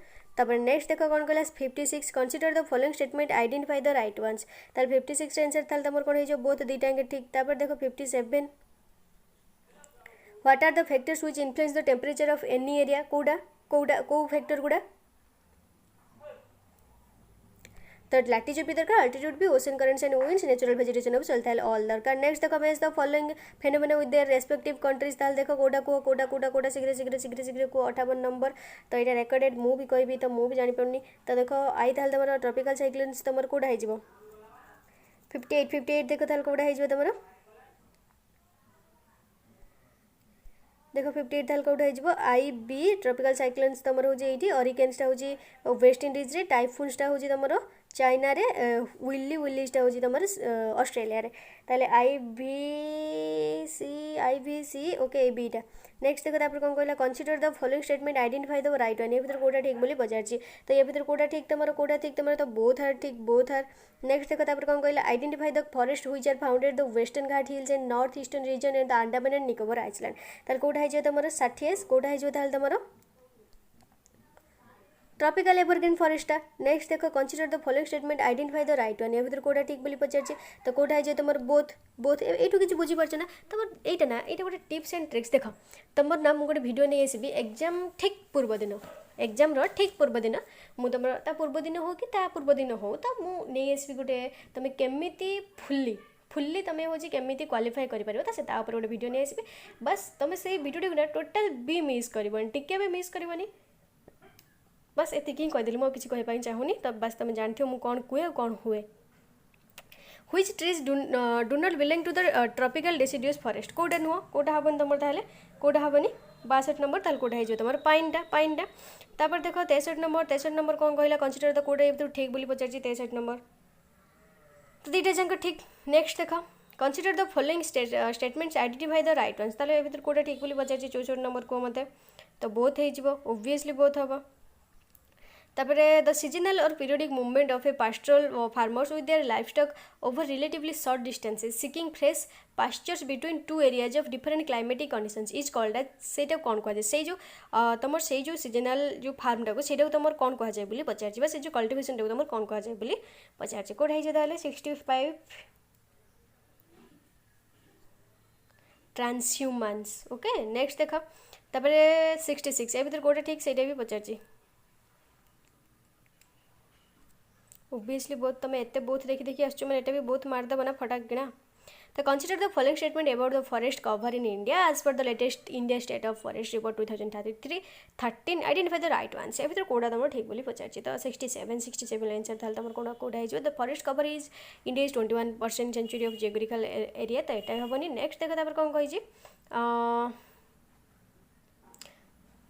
[SPEAKER 1] नेक्स्ट देख कौन कहला 56 consider the following statement identify the right ones ताल 56 आंसर ताल तुम कौन हो बोथ दुईटा ठीक तापर देख 57 what are the factors which influence the temperature of any area कौटा कौटा कौ फैक्टर गुड़ा तो लैटिट्यूड भी दरकार अल्टीट्यूड भी ocean currents and winds natural vegetation भी चलता है ऑल दरकार नेक्स्ट देख match the following phenomena with their respective countries ताल देख कौटा कौटा शीघ्र को 58 नंबर तो यहाँ रेकर्डेड मु भी कहबी तो मुझे जापारनी तो देख आई ताल तुम ट्रॉपिकल साइक्लोन्स तुम कौटा हो 58 देख ताल कौटा हो तुम देख 58 ताल कौटा हो आई बी ट्रॉपिकल साइक्लोन्स तुम होती हरिकेन्सटा हूँ वेस्ट इंडीज रे टाइफून्सटा हूँ तुम चाइना रे विलीटा हूँ तुम ऑस्ट्रेलिया रे ताले आई बी सी ओके बीटा नेक्स्ट देख तापर कौन कहला consider the following statement identify the right one ये भर कौटा ठीक बोली पचार तो ये भर कौटा ठीक तुम कौटा ठीक तुम तो बोथ आर ठीक बोथ आर नेक्स्ट देख तापर कौन कहला identify the forest which are founded the western Ghat hills and north eastern region and the Andaman and Nicobar island ताल कौटा हो तुम 60 कौटा हो तुम ट्रॉपिकल एवरग्रीन फॉरेस्ट नेक्स्ट देख consider the following statement identify the right one ये भर कौटा ठीक बोली पचार तो कौटा हो तुम बोथ एटू किसी बुझीपार ना तुम यहाँ ना यहाँ गोटे टिप्स एंड ट्रिक्स देख तुम ना मुझे गोटे भिडियो नहीं आसबि एग्जाम ठीक पूर्व दिन एग्जाम ठीक पूर्व दिन मुझे तुम ता पूर्व दिन हो कि ता पूर्व दिन हो तो मुझे नहीं आसबि गोटे तुम केमिति फुल्ली तुम हूँ केमी क्वालिफाई कर तो से गोटे भिडियो नहीं आसबि बस तुम से भिडियो ना टोटाल भी मिस कर टिके भी मिस करनी बस एति ही कहीदेली मुझे किसी कहपाई चाहूनी तो बस तुम जानते हो कौन कहे कौन हुए which trees do not belong to the tropical deciduous forest कौटा नुह कौटा हेनी तुम ताले कौटा हेनी 62 नंबर ताल कौटा हो तुम पाइनटा तापर देख 63 नंबर कौन कहला कनसीडर द कौटा ये ठीक बोली पचार 63 नंबर तो दुईटा जाक ठीक नेक्स्ट देख consider the following statements identify the right ones ताले ये कौटा ठीक बोली पचार 64 नंबर को मत तो बोथ हो ओब्वियसली बोथ हम तापर the seasonal or periodic movement of a pastoral farmers with their livestock over relatively short distances seeking fresh pastures between two areas of different climatic conditions is called as से कौन कहुए से जो तुम से जो सीजनल जो फार्म टाक से तुम कौन कहुए बोली पचार से जो कल्टिवेशन टाक तुम कौन कहुए बोली पचार कौन हो 65 ट्रांसह्यूमान्स ओके नेक्स्ट देख तापर 66 ए भर कौटा ठीक से भी पचार ओब्वियसली बहुत तुम एत बहुत देखी आसो मैंने भी बहुत मारदेव ना फटाक किना तो consider the following statement about the forest cover in India as per the latest India State of Forest Report 2033 13 identify the right one से भर कौटा तुम ठीक बोली पचार तो 67 आंसर था तुम कौन कौटा हो the forest cover is India is 21% century of geographical area तो यहाँ हेनी नेक्स्ट देख कौन कही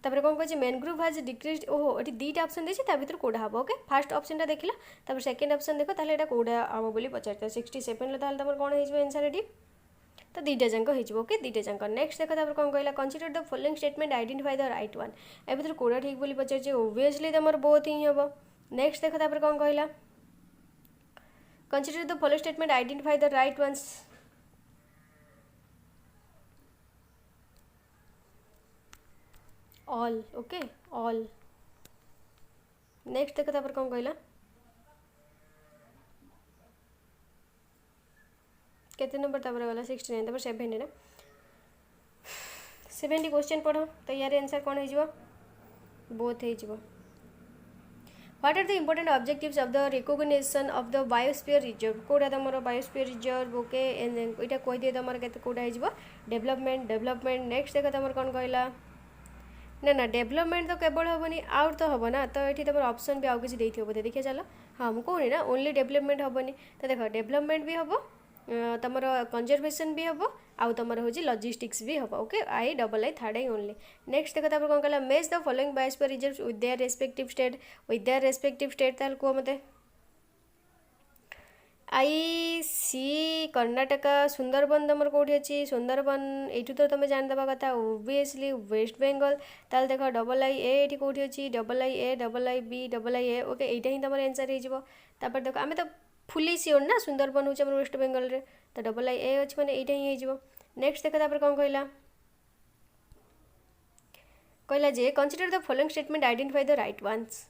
[SPEAKER 1] तापर कौन कहे मैनग्रोव हाज डिक्रीज ओहो ये दुईटा ऑप्शन देछि ता भितर कोडा हम ओके फास्ट ऑप्शन देखिला तापर सेकंड ऑप्शन देखो ताले एटा कोडा हम बोली पचारता 67 ले ताले तमर कोन हेजबो आंसर एडी तो दुईटा जाक हो ओके दुईटा जाक नेक्स्ट देख तापर कौन कहला consider the following statement identify the right one A भितर कोडा ठीक बोली पचार ओबियसली तमर बोथ ही हम नेक्स्ट देख तापर कौन कहला consider the following statement identify the right ones all okay all next देख तापर कौन कहला केते नंबर तापर गला 69 तापर 70 ना 70 क्वेश्चन पढ़ो तो यार आंसर कौन हो बोथ हो what are the important objectives of the recognition of the biosphere reserve कोडा तमरो बायोस्फीयर रिजर्व ओके एटा कहि दिए तमरो केते कोडा हो डेवलपमेंट नेक्स्ट देख तमर कौन कहला ना ना डेवलपमेंट तो केवल हेनी आउट तो हम ना तो ये तुम ऑप्शन भी आउ किसी देखे बोधे देखिए चलो हाँ मुझे कहूनी ना ओनली डेवलपमेंट हेनी तो देख डेवलपमेंट भी हम तुम कंजर्वेशन भी हम आउ तुम हूँ लॉजिस्टिक्स भी हम okay I double I third I only next देख कौन कहला match the following biosphere reserve with their respective state ताल कह मत आई सी कर्णाटक सुंदरबन तुम कौटी अच्छी सुंदरबन यू तो तुम जानीदे कथा ओबियसली वेस्ट बेंगल ताल देख डबल आई ए कौटी अच्छी double I B double I A okay यहाँ ही तुम आंसर हो देख आम तो फुली सियोर ना सुंदरबन हूँ वेस्ट बेंगल रे तो डबल आई ए अच्छी मैंने यहाँ ही हो नेक्स्ट देख कौन कहला कहला जे consider the following statement identify the right ones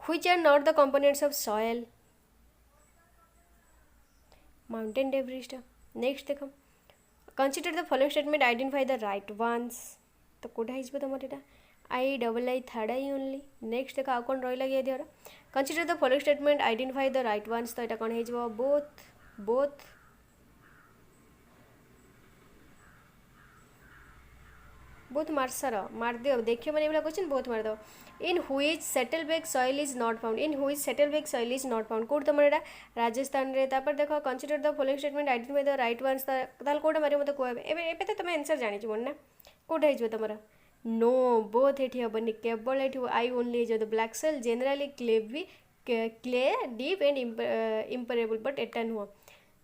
[SPEAKER 1] which are not the components of soil mountain debris next देखो consider the following statement identify the right ones तो कोडा हिजबो तमर एटा आई double I third I only next देखो आ कोन रहिला ये दियर consider the following statement identify the right ones तो एटा कोन हिजबो both मार दियो देखियो मैंने वाला क्वेश्चन बहुत मार दो इन हुईज सेटलबैक soil is not found in which सेटलबैक सॉइल इज नॉट फाउंड कौट तुम एटा राजस्थान रे तापर देखो consider the following statement identify the right ones ताल कोटा मारे मते कहबे एबे तो तुम आंसर जानि छी ना कोटा हिजो तमरा नो बोथ एठी हबनी केवल एठी आई ओनली जो the black soil generally clay deep and impermeable but एटा नुह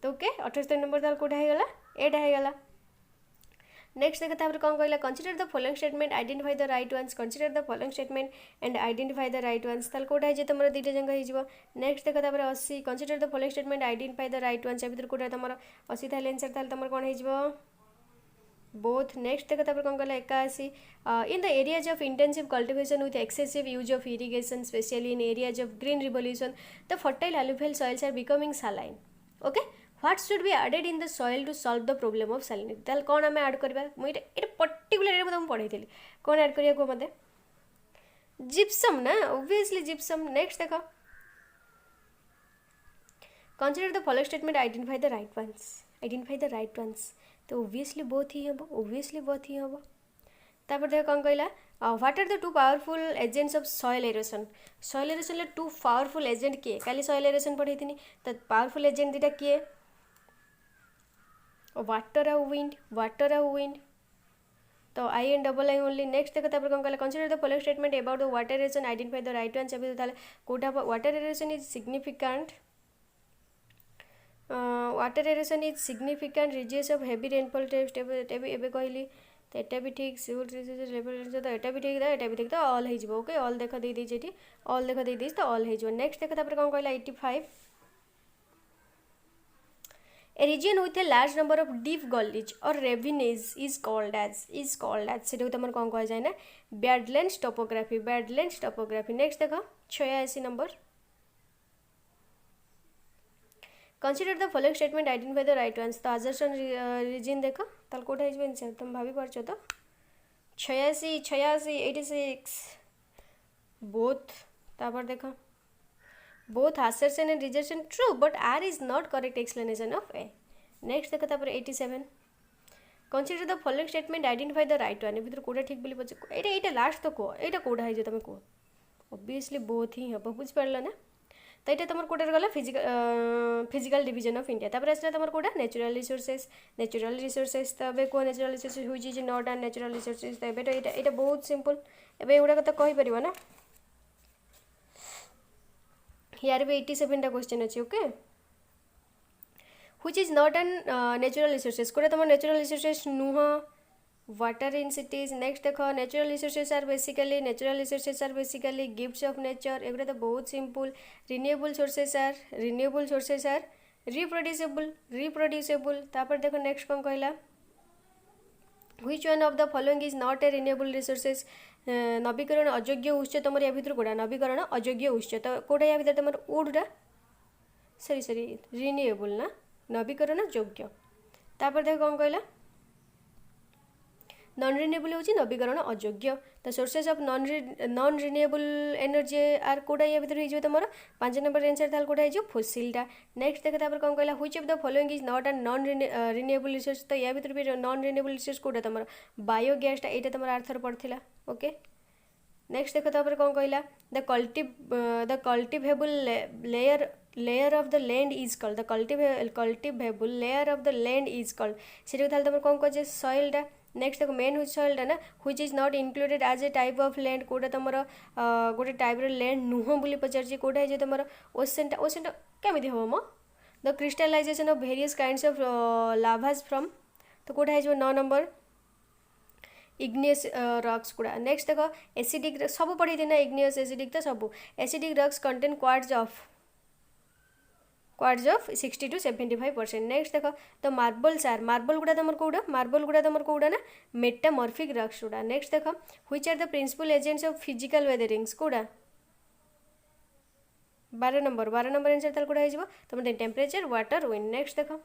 [SPEAKER 1] तो ओके 78 नंबर ताल कोटा हे गला एटा हे गला नेक्स्ट देखा कौन कहला consider the following statement identify the right ones consider the following statement and identify the right ones ताल कोटा है तुम दुईटा जंग हो नेक्स्ट देखा 80 consider the following statement identify the right ones भर कोटा तुम 80 ताल आंसर ताल तुम कौन हो बोथ नेक्स्ट देखा कौन कहला 81 in the areas of intensive cultivation with excessive use of irrigation especially in areas of green revolution the fertile alluvial soils are becoming saline okay what should be added in the soil to solve the problem of salinity ताल कौन आम ऐड करवा मुझे पर्टिकुलर मुझे पढ़ाई थी कौन ऐड करिया मत जिप्सम ना ओबियसली जिप्सम नेक्स्ट देखो consider the following statement identify the right ones तो ओबियसली बोथ ही हम तापर देख कौन कहला what are the two powerful agents of soil erosion ले टू पावरफुल एजेंट किए काली सॉइल एरोशन पढ़ी थी तो पावरफुल एजेंट दीटा किए वाटर आ विंड तो I and double I only next देखो कौन कहला consider the following statement about the water erosion identify the right ones कोटा water erosion is significant regions of heavy rainfall टेस्ट एबे कहली तो एटा भी ठीक लेवल तो एटा भी ठीक तो ऑल हो ओके ऑल देख दे दीजिए ऑल देख दे तो ऑल हो नेक्स्ट देख कौन कहला 85 A region with a large number of deep gullies or ravines is called as से तुम कौन कह जाए ना बैडलैंड्स टोपोग्राफी नेक्स्ट देखो 86 number consider the following statement identify the right ones तो अजर्सन रीजन देखो ताल कोटा हो आंसर तुम भाभी पार्छ तो 86 बोथ तापर देखो both assertion and rejection true but R is not correct explanation of A next देखो तापर 87 consider the following statement identify the right one भीतर कोडा ठीक बोली पछ एटा लास्ट तो को एटा कोडा है जो तमे को obviously both ही हम बुझ पड़ला ना तो यहाँ तुम कौटे गला फिजिकल डिवीजन ऑफ इंडिया तापर आसला तुम कौटा नेचुरल रिसोर्सेस तो ये कह नेचुरल रिसोर्सेस हुई is not and natural resources तो ये बहुत सिंपल एवं एगुड़ा तो कहीपर ना यार भी 87टा क्वेश्चन अच्छे okay which is not an natural resources कोटा तुम natural resources नुह water in cities next देखो natural resources are basically gifts of nature एगुड़ा तो बहुत simple renewable sources are reproducible तापर देखो next कौन कहला which one of the following is not a renewable resources नवीकरण अयोग्य उच्च तुम या भर कौटा नवीकरण अयोग्य उच्च तो कौटा या भर तुम उडा सरी रिन्यूएबल ना नवीकरण योग्य तापर देख कौन कहला नॉन रिन्यूएबल हूँ नवीकरण अयोग्य तो sources of non renewable energy are कौटा या भर हो तुम 5 नंबर आंसर था कौटा हो फोसिलटा नेक्स्ट देख तापर कौन कहला which of the following is not and non renewable resource तो या भर भी नॉन रिन्यूएबल रिसोर्स कौटा तुम बायोगैसटा यहाँ तुम आर्थर पढ़ा ओके नेक्स्ट देख तापर कौन कहला the cultivable layer of the land is called the cultivable layer of the land is called से तुम कौन कहे सॉइलटा नेक्स्ट देखो मेन हूँ सॉइलटा ना which is not included as a type of land कौटा तुम गोटे टाइप लैंड नुह बोली पचार कौटा है तुम ओसेनटा केमी हम मो the crystallization of various kinds of lavas from तो कौटा है 9 नंबर इग्नियस रॉक्स गुड़ा नेक्स्ट देखो एसिडिक सब पढ़ी थी ना इग्नियस एसिडिक तो सब acidic rocks contain quartz of 60 to 75%। Next देखो तो मार्बल गुड़ा तुम कौटा ना मेटामॉर्फिक रॉक्स गुड़ा नेक्स्ट देखो which are the principal agents of physical weatherings कौटा 12 नंबर आंसर ताल कौटा हो तुम टेम्परेचर वाटर विंड नेक्स्ट देखो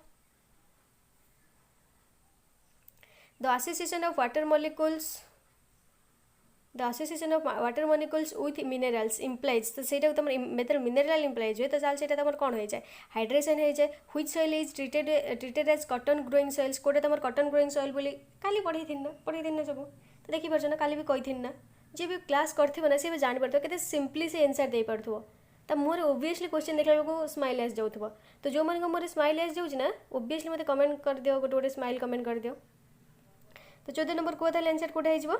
[SPEAKER 1] the association of water molecules with minerals implies तो सेटा तुम मिनेराल इम्प्लाइज हुए तो चाल से तुम कौन हो जाए हाइड्रेशन हो जाए which soil is treated as cotton growing soils कोटे तुम कॉटन ग्रोइंग सॉइल बोली काली पढ़ी ना सब तो देखी पार्छ ना काली भी कही ना जी भी क्लास कर सी भी जानी पार्थ के सिंपली से आंसर दे पार्थ तो मोर ओबियसली क्वेश्चन देखला बेलू स्माइल आस जाऊँ तो जो मैंने मोर स्माइल आस जाऊँ ना ओबियसली मत कमेंट कर दियो गोटे स्माइल कमेंट कर दियो तो 14 नंबर कौन था आंसर कौटा हो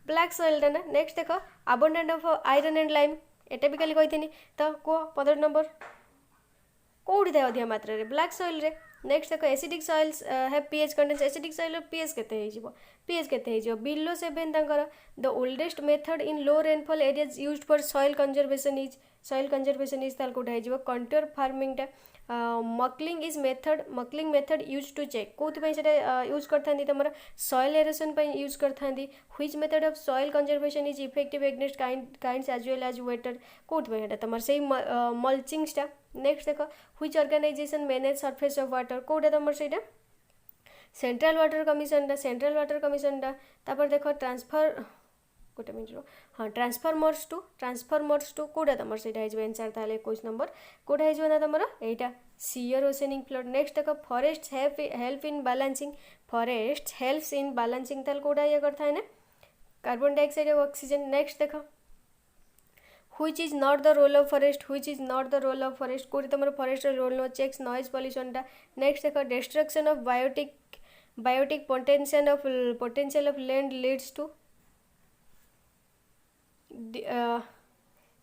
[SPEAKER 1] ब्लैक सॉइलटा ना नेक्स्ट देख abundant of iron and lime एटा भी कल कही तो कह 15 नंबर कौटी था अधिक मात्रा ब्लैक सॉइल रे नेक्स्ट देख acidic soils have pH contents acidic soil pH केते बिलो 7 तंकर the oldest method in low rainfall areas used for soil conservation is ताल कौटा हो कंट्रोल फार्मिंगटा mulching method use to check कौन से यूज करते तुम सॉइल एरोसन यूज करते which method of soil conservation is effective against kinds as well as water कौन तुम से मल्चिंगटा नेक्स्ट देख which organization manage surface of water कौटा तुम से सेंट्रल वाटर कमिशन तापर देख ट्रांसफर गोटे मिनट हाँ ट्रांसफॉर्मर्स टू कौटा तुम से आंसर ताले 21 नंबर कौटा हो ना तुम यहाँ सीयर ओशनिंग फ्लड नेक्स्ट देख फॉरेस्ट हेल्प इन बैलेंसिंग ताल कौटा ये करता है ना कार्बन डाइऑक्साइड और ऑक्सीजन नेक्स्ट देख which is not the role of forest कौटी तुम फॉरेस्ट रोल नो चेक्स नॉइज पॉल्यूशनटा नेक्स्ट देख destruction of biotic potential of land leads to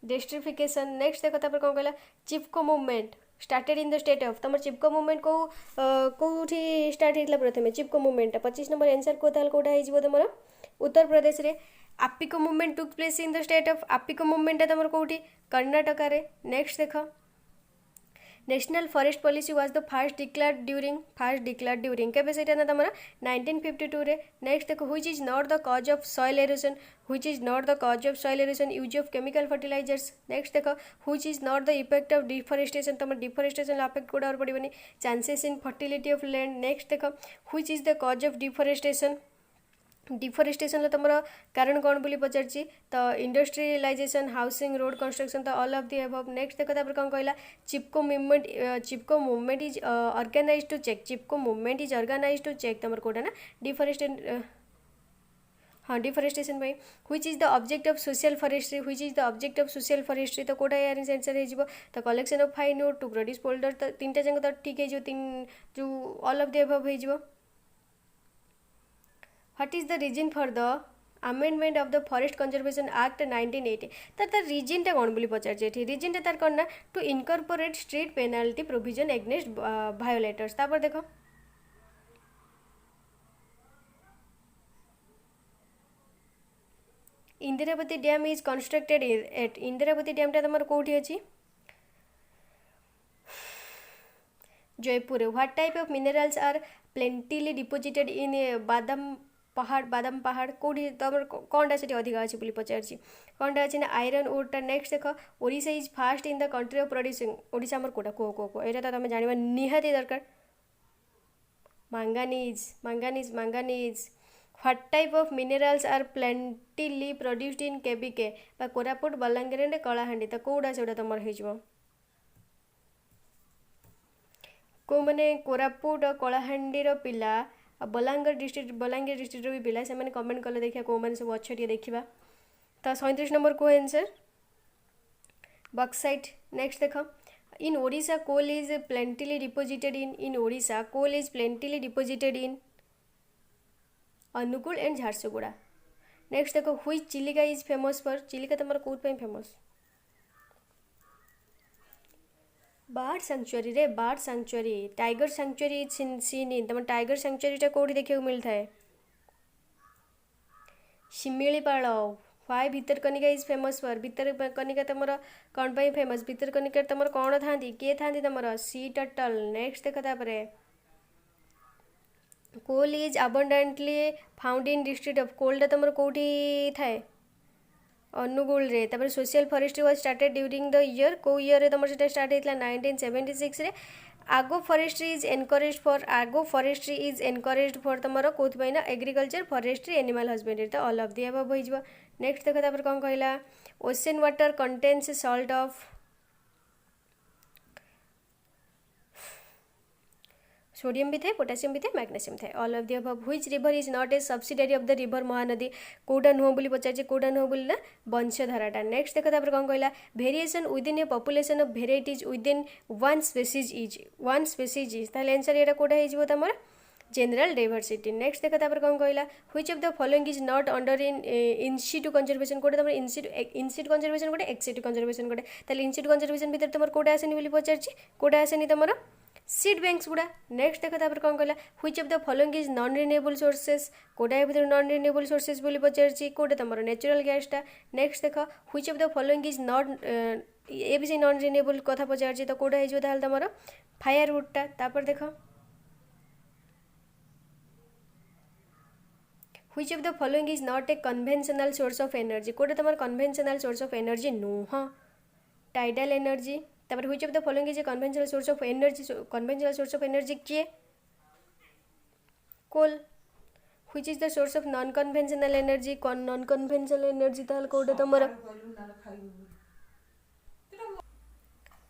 [SPEAKER 1] desertification next देखो तापर कौन कहला Chipko movement started in the state of तुम चिपको मूवमेंट कौटी स्टार्ट होता प्रथम चिपको मूवमेंट 25 नंबर आंसर कौटा हो तुम उत्तर प्रदेश रे Appiko movement took place in the state of Appiko movement तुम कौटी कर्णाटक रे नेक्स्ट देख national forest policy was the first declared during केबे सेटा ना तुम 1952 रे नेक्स्ट देखो which is not the cause of soil erosion use of chemical fertilizers next देखो which is not the effect of deforestation तुम डिफॉरेस्टेशन अफेक्ट कोड और पड़ोनी chances in fertility of land next देखो which is the cause of deforestation तुम कारण कौन बोली पचार तो इंडस्ट्रियलाइजेशन हाउसिंग रोड कंस्ट्रक्शन तो all of the above next देखो तापर कौन कहला Chipko movement is organise to check तुम कौटा ना डिफॉरेस्टेशन हाँ डिफरेस्टेशन पाई which is the object of social forestry which is the object of social forestry तो कोटा यार आंसर हो तो collection of fine would to produce polder तो तीन जाक तो ठीक है तीन जो ऑल ऑफ द अबव हो what is the reason for the amendment of the forest conservation act 1980 तार रिजनटा कौन बोली पचार रिजनटा तार कौन ना to incorporate strict penalty provision against violators तापर देखो Indravati dam is constructed at Indravati डैमटा तुम कौटी अच्छी Jeypore what type of minerals are plentily deposited in Badampahar कौटी तुम कौनटा से अधिक अच्छी बोली पचार कौनटा अच्छी ना आयरन ओरटा नेक्स्ट देख Odisha is fast in the country of producing Odisha आमर कोटा को यहाँ तो तुम जाना निहाती दरकार manganese what type of minerals are plentifully produced in KBK बा कोरापुट बलांगीर एंड कलाहांडी तो कौटा से तुम हो को मैंने कोरापुट और कलाहांडी पिला बलांगीर डिस्ट्रिक्ट भी पिला से कमेंट कले देखिए कौ मैंने सब अच्छे देखा तो 37 नंबर को आंसर बक्साइट नेक्स्ट देख in Odisha coal is plentily deposited in Odisha coal is plentily deposited in Angul and Jharsuguda next देखो which Chilika is famous for Chilika तुम कौन फेमस बार्ड सैंक्चुरी रे bird sanctuary tiger sanctuary is seen in तुम टाइगर सैंक्चुरीटा कौटी देखा मिलता है Similipal why Bhitarkanika is famous for Bhitarkanika तुम कौन फेमस भितरकनिका तुम कौन था किए था तुम सी टर्टल नेक्स्ट देख तापर coal is abundantly found in district of कोलटा तुम कौटी थाए अनुगुल रे तापर social forestry was started during the year को ईयर रे तुम सेटा स्टार्ट होता 1976 रे आगो फॉरेस्ट्री इज एनकरेज्ड फॉर तुम कौन ना एग्रीकल्चर फॉरेस्ट्री एनिमल हस्बेंडरी तो ऑल ऑफ दी अबव हो नेक्स्ट देख तापर कौन कहला ocean water contains salt of sodium भी थे पोटासियम भी थे मैग्नेशियम थे all of the above which river is not a subsidiary of the river Mahanadi कौटा नुह बोली पचार कौटा नुह बोली ना वंशधाराटा नेक्स्ट देख तापर कौन कहला variation within a population of varieties within one species is ताहले आंसर एटा कोटा हो तुम जनरल डाइवर्सिटी नेक्स्ट देख तापर कौन कहला which of the following is not under in situ conservation कोटा तुम इनसिटू कंजर्वेशन कोटे एक्सिटू कंजर्वेशन कोटे ताहले इनसिटू कंजर्वेशन भीतर तुम कोटा आसेनी बोली पचार कोटा आसेनी तुम सीड बैंक्स गुड़ा नेक्स्ट देख तापर कौन कहला which of the following is non renewable sources कोटा भीतर नॉन रिन्यूएबल सोर्सेस बोली पचार कोटे तुम नेचुरल गैसटा नेक्स्ट देख which of the following is not a भी नॉन रिन्यूएबल कथा पचार तो कोटा हो तुम फायरवुडटा तापर देख which of the following is not a conventional source of energy कोटा तुम कन्वेंशनल सोर्स ऑफ एनर्जी नुह टाइडल एनर्जी तापर which of the following is a conventional source of energy किए coal which is the source of non conventional energy non conventional energy ताल कोटा तुम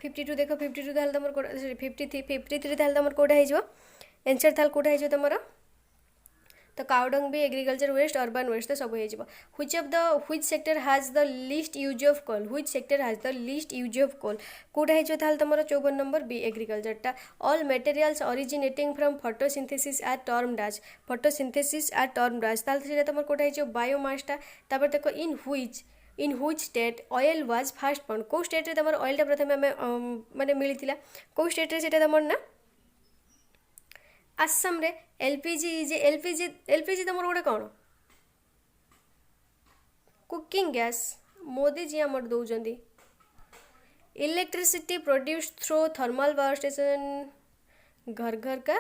[SPEAKER 1] 52 देख 52 ताल तुम 53 ताल तुम कोटा हो आंसर ताल कोटा हो तुम तो काउडंग भी एग्रीकल्चर वेस्ट अर्बन वेस्ट तो सब हो which sector has the least use of coal which sector has the least use of coal कोटा हो तुम 54 नंबर बी एग्रीकल्चरटा all materials originating from photosynthesis are termed as ताल तुम कोटा हो बायोमासटा तापर देखो in which state oil was first found कौ स्टेट रे तुम ऑयलटा प्रथम माने मिलता कौ स्टेट रे सेटा तुम ना आसाम रे एलपीजी तुम गोटे कौन कुकिंग गैस मोदी जी आम दौरान electricity produce through thermal power station घर घर का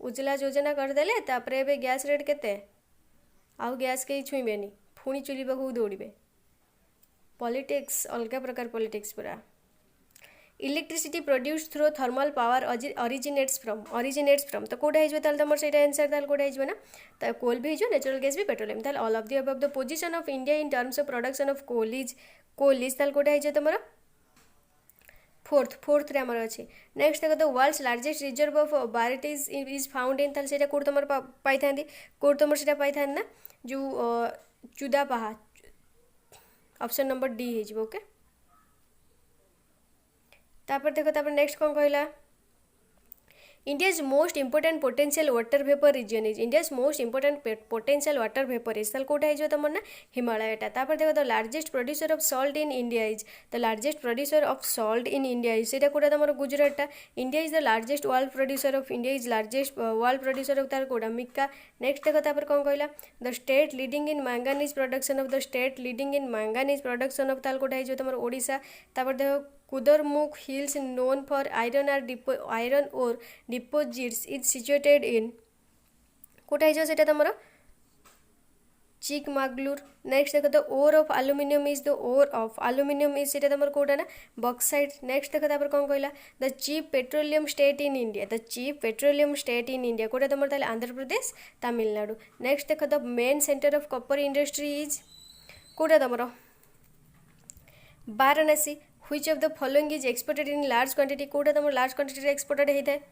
[SPEAKER 1] उजला योजना करदे तापर ए गैस रेट केते आउ गैस कहीं छुईबेनी पुणी चुली पाक दौड़े पॉलिटिक्स अलग प्रकार पॉलिटिक्स पूरा electricity produce through thermal power originates from तो कोटा हो तुम से आंसर ताल कोटा हो ना तो कोल भी हो नेचुरल गैस भी पेट्रोलियम ताल all of the above the position of India in terms of production of coal is ताल कोटा हो तुम फोर्थ रे आमर अच्छे नेक्स्ट देख the world's largest reserve of barites is found in ताल से तुम पाई था कौट तुम से पाई था ना जो चुदापाहा ऑप्शन नंबर डी हो ओके तापर देखो तापर नेक्स्ट कौन कहला India's most important potential water vapor region is India's most important potential water vapor is ताल कोटा है जो तमर ना हिमालय टा तापर देखो the largest producer of salt in India is the largest producer of salt in India is सेटा कोटा तमर गुजरात टा India is the largest world producer of India is largest world producer of तार कोटा मिक्का नेक्स्ट देखो तापर कौन कहला the state leading in manganese production of the state leading in manganese production of ताल कोटा है जो तमर ओडिशा तापर देखो Kudarmukh hills known for iron ore deposits is situated in कोटा है सेटा तमरो चिकमागलुर नेक्स्ट देखो the ore of aluminium is the ore of aluminium is सेटा तमरो कोटा ना बॉक्साइट नेक्स्ट देखो तापर कौन कहला the chief petroleum state in India the chief petroleum state in India कोटा तमरो ताले आंध्र प्रदेश तमिलनाडु नेक्स्ट देखो the main centre of copper industry is कोटा तमरो Varanasi Which of the following is exported in large quantity कोटा तमर large quantity exported होता है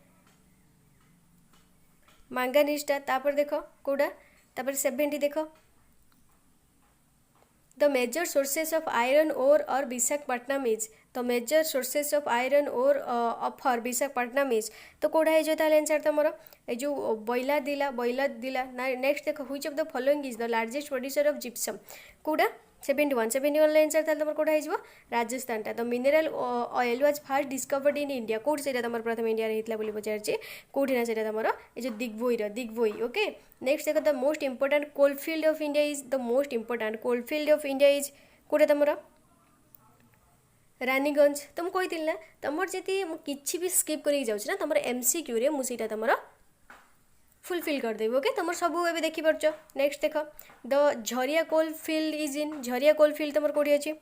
[SPEAKER 1] manganese टा तापर देखो कोटा तापर 70 देखो The major sources of iron ore or Visakhapatnam is the major sources of iron ore of or Visakhapatnam is तो कोड़ा है जो ताले आंसर तमरो ए जो बोइला दिला नेक्स्ट देखो which of the following is the largest producer of gypsum Koda 71 answer ताले तमर कोड़ा है जो राजस्थान टा the mineral oil was first discovered in India code सेटा तमर प्रथम इंडिया रे हितला बोली पचारचे कोडी ना सेटा तमरो ए जो दिग्बोई ओके नेक्स्ट देखो the most important coal field of India is the most important coal field of India is कोडे तमरो रानीगंज तुम कही ना तमर जति किछि भी स्किप करी जाउछ ना तमर एमसीक्यू रे मुसीटा तमरो फुलफिल कर देबो ओके तमर सब एबे देखि परछ नेक्स्ट देखो the Jharia coal field is in Jharia coal field तमर कोडी अछि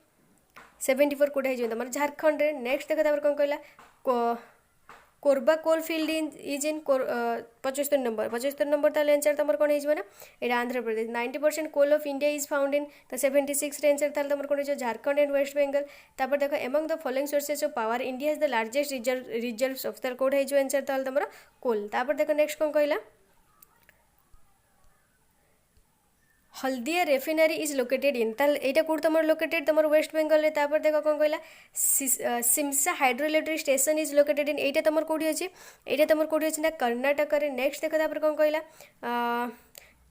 [SPEAKER 1] 74 कोडी है जो तमर झारखंड रे नेक्स्ट देखो तमर कोन कहला Korba coal field is in 75 number ताले आंसर तमर कोन हिजबो ना एटा Andhra Pradesh 90% coal of India is found in the 76 रे आंसर ताले तमर कोन जो झारखंड एंड वेस्ट बंगाल तापर देखो among the following sources of power India is the largest reserves of तार कोड है जो आंसर ताले तमर कोल तापर देखो नेक्स्ट कोन कहला हल्दिया रेफिनारी इज लोकेटेड इन ताल एटा कोड तमर लोकेटेड तमर वेस्ट बंगाल रे तापर देखो कोन कहला Shimsha hydro electric station is located in एटा तमर कोडी अछि एटा तमर कोडी अछि ना कर्नाटक रे नेक्स्ट देखो तापर कोन कहला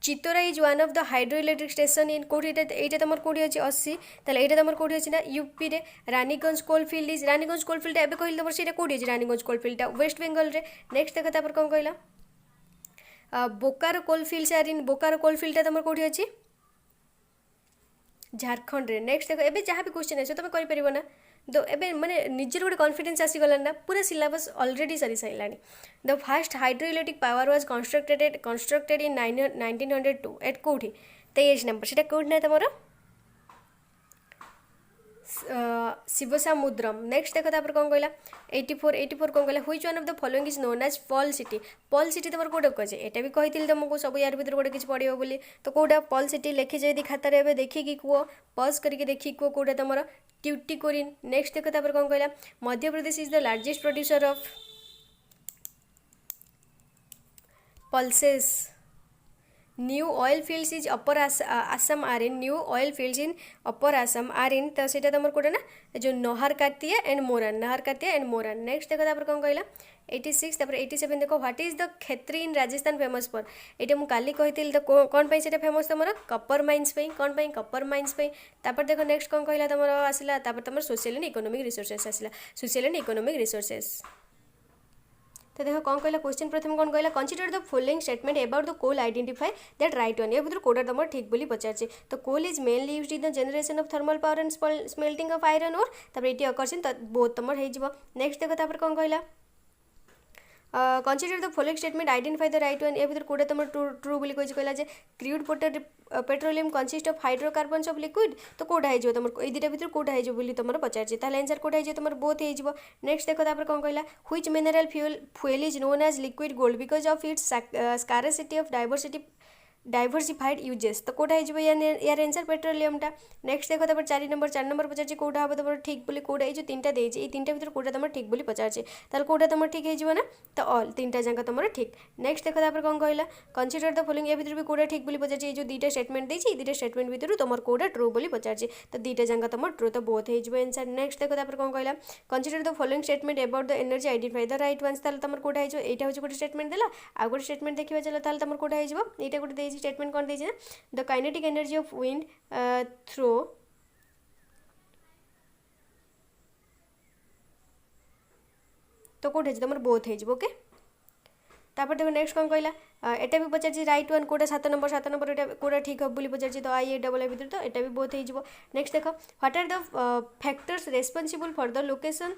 [SPEAKER 1] चितोरा is one of the hydro electric station in कोडी एटा तमर कोडी अछि 80 ताल एटा तमर कोडी अछि ना यूपी रे Raniganj coalfield is Raniganj coalfield एबे कहिल तमर सेटा कोडी अछि रानीगंज कोलफील्ड वेस्ट बंगाल रे नेक्स्ट देखो तापर कोन कहला Bokaro coalfield are in Bokaro coalfield तमर कोठी अछि झारखंड रे नेक्स्ट देखो एबे जहाँ भी क्वेश्चन आछो तमे करि परिबो ना तो एबे माने निजर गोटे कॉन्फिडेंस आसी गला ना पूरा सिलेबस ऑलरेडी सरी साइलानी the first hydro electric power was constructed in 1902 at कोठी 23 नंबर सेटा कोड नै तमरो शिवसमुद्रम नेक्स्ट देखो तापर कौन कहला 84 कौन कहला which one of the following is known as pearl city तमर कोड कजे एटा भी कहितिल तुमको सब यार भीतर गोटे किछ पडियो बोली तो कोडा पर्ल सिटी लिखि जदी खाता रे एबे देखि कि को पॉज करके देखि को कोडा तमर ट्यूटिकोरिन नेक्स्ट देखो तापर कौन कहला Madhya Pradesh is the largest producer of pulses new oil fields is upper Assam are in new oil fields in upper Assam are in तो सेटा तमर कोडा ना जो नहरकातिया एंड मोरन नेक्स्ट देखो तापर कौन कहला 86 तापर 87 देखो what is the Khetri in Rajasthan famous for एटा मु काली कहितिल तो कोन पई सेटा फेमस तमर कॉपर माइंस पई कोन पई कॉपर माइंस पई तापर देखो नेक्स्ट कौन कहला तमर आसिला तापर तमर सोशल एंड इकोनॉमिक रिसोर्सेस आसिला सोशल एंड इकोनॉमिक रिसोर्सेस तो देखो कौन कहला क्वेश्चन प्रथम कौन कहला consider the following statement about the coal identify that right one ये भीतर कोडा तमर ठीक बोली पचारचे तो coal is mainly used in the generation of thermal power and smelting of iron और तापर एटी अकर्स इन बोथ तमर हे जिवो नेक्स्ट देखो तापर कौन कहला consider the following statement identify the right one ए भीतर कोडा तमर ट्रू बोली कहि कहला जे crude petroleum consist of hydrocarbons of liquid तो कोडा हे जो तमर ए दिटा भीतर कोडा हे जो बोली तमर पचारचे ताले आंसर कोडा हे जो तमर बोथ हे जिवो नेक्स्ट देखो तापर कौन कहला which mineral fuel is known as liquid gold because of its scarcity of diversified uses तो कौटा हो यार आंसर पेट्रोलियमटा। नेक्स्ट देख तुम 4 नंबर पचार कौटा हम तुम ठीक बोली कौटा हो तीनटा देती तीनटा भर कौटा तुम ठीक बोली पचार ताल कौटा तुम ठीक हो ना तो ऑल तीनटा जाक तुम ठीक। नेक्स्ट देख तापर कौन कहला कंसीडर द फॉलोइंग या भर भी कौटा ठीक बोली पचार जो दुईटा स्टेटमेंट देती दुईटा स्टेटमेंट भर तुम कौटा ट्रू बोली पचार तो दुईटा जाक तुम ट्रू तो बोथ हो आंसर। नेक्स्ट देख तापर कौन कहला consider the following statement about the energy identify the right ones ताल तुम कौटा हो यहाँ हूँ गोटे स्टेटमेंट देला आ गोटे स्टेटमेंट देखा चलो ताल तुम कौटा हो यहाँ गोटे स्टेटमेंट कौन देना the kinetic energy of wind throw तो कौटे तुम बोथ हो ओके। तापर देखो नेक्स्ट कौन कहला एटा भी पचार राइट वन कौटा 7 नंबर एटा कौटा ठीक हम बोली पचार तो आई ए डबल ए भर तो यहाँ भी बोथ हो। नेक्स्ट देख what are the factors responsible for the location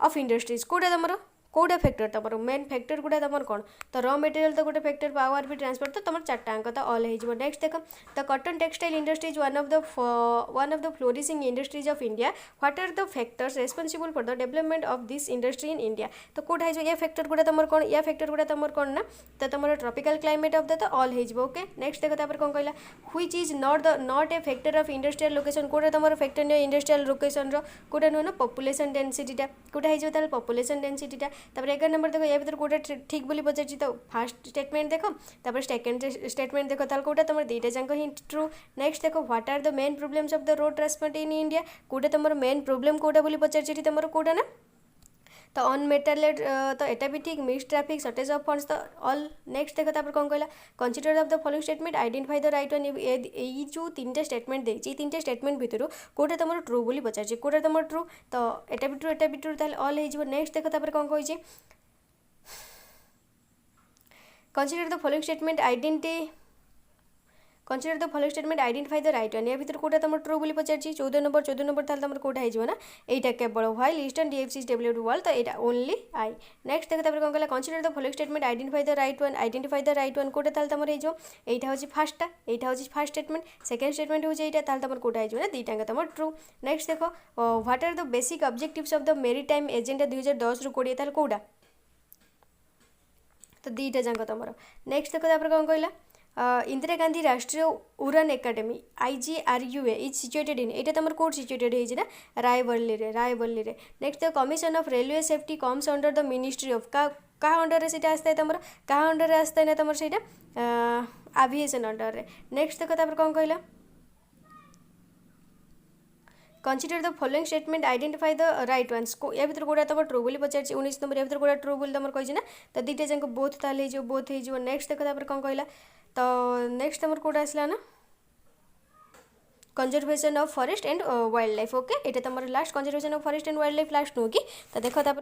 [SPEAKER 1] of industries कौटा तुम कौटा फैक्टर तुम मेन फैक्टर गुड़ा तुम कौन तो रॉ मटेरियल तो गोटे फैक्टर पावर भी ट्रांसपोर्ट तो तुम 4टा अंक तो ऑल हो। नेक्स्ट देख the cotton textile industry is one of the flourishing industries of India what are the factors responsible for the development of this industry in India तो कौटा हो या फैक्टर गुड़ा तुम कौन या फैक्टर गुड़ा तुम कौन ना तो तुम ट्रॉपिकल क्लाइमेट ऑफ द तो ऑल हो ओके। नेक्स्ट देख तापर कौन कहला which is not a factor of industrial location कौटा तुम फैक्टर नहीं इंडस्ट्रियल लोकेशन कौटा नुह ना पॉपुलेशन डेंसिटीटा कौटा हो पॉपुलेशन डेंसिटीटा। तापर 11 नंबर देखो या भर कौटा ठीक बोली पचार तो फास्ट स्टेटमेंट देख तापर सेकेंड स्टेटमेंट देख ताल कौटा तुम दुईटा जाक ही ट्रू। नेक्स्ट देखो what are the main problems of the road transport in India कौटा तुम मेन प्रॉब्लम कौटा बोली पचार तुम कौटा ना तो ऑन मेटालेट तो यहाँ भी ठीक mix traffic shortage of funds तो ऑल। नेक्स्ट देख तापर कौन कहला consider of the following statement identify the right one ये जो तीनटा स्टेटमेंट देखी तीनटा स्टेटमेंट भर कौटा तुम ट्रू बोली पचार कौटा तुम ट्रू तो यहाँ भी ट्रू ताल ऑल हो। नेक्स्ट देख तापर कौन कही consider the following statement identify the right one या भर कौटा तुम ट्रू बोली पचार 14 नंबर ताल तुम कौटा हो ना यहाँ केवल while eastern DFC developed world तो यहाँ ओनली आई। नेक्स्ट देख तापर कौन कहला consider the following statement identify the right one कौटा ताल तुम हो यहाँ हूँ फास्टा यहाँ हूँ फास्ट स्टेटमेंट सेकेंड स्टेटमेंट हूँ यहाँ ताल तुम कौटा हो ना दुईटा तुम ट्रू। नेक्स्ट देख what are the basic objectives of the maritime agenda 2010 रू 20 ताल कौटा तो दुईटा जाक तुम। नेक्स्ट देख तापर कौन कहला इंदिरा गांधी राष्ट्रीय उड़ान एकाडेमी IGRUA इज सिचुएटेड इन यहाँ तुम कौट सिचुएटेड होना Raebareli. Next the commission of railway safety comes under the ministry of क्या अंडर से आसता है तुम क्या अंडर आसता है ना तुम से एविएशन अंडर रे। नेक्स्ट देख तापर कौन कहला consider the following statement identify the right ones को या भर कौटा तुम ट्रू बोली पचार 19 नंबर या भर कौटा ट्रू बोली तुम कही ना तो दुईटा जाक बोथ ताल हो बोथ हो। नेक्स्ट देख तापर कौन कहला तो नेक्स्ट तुम कौटा आसला ना conservation of forest and wildlife okay यहाँ तुम last conservation of forest and wildlife last नुह कि तो देख तापर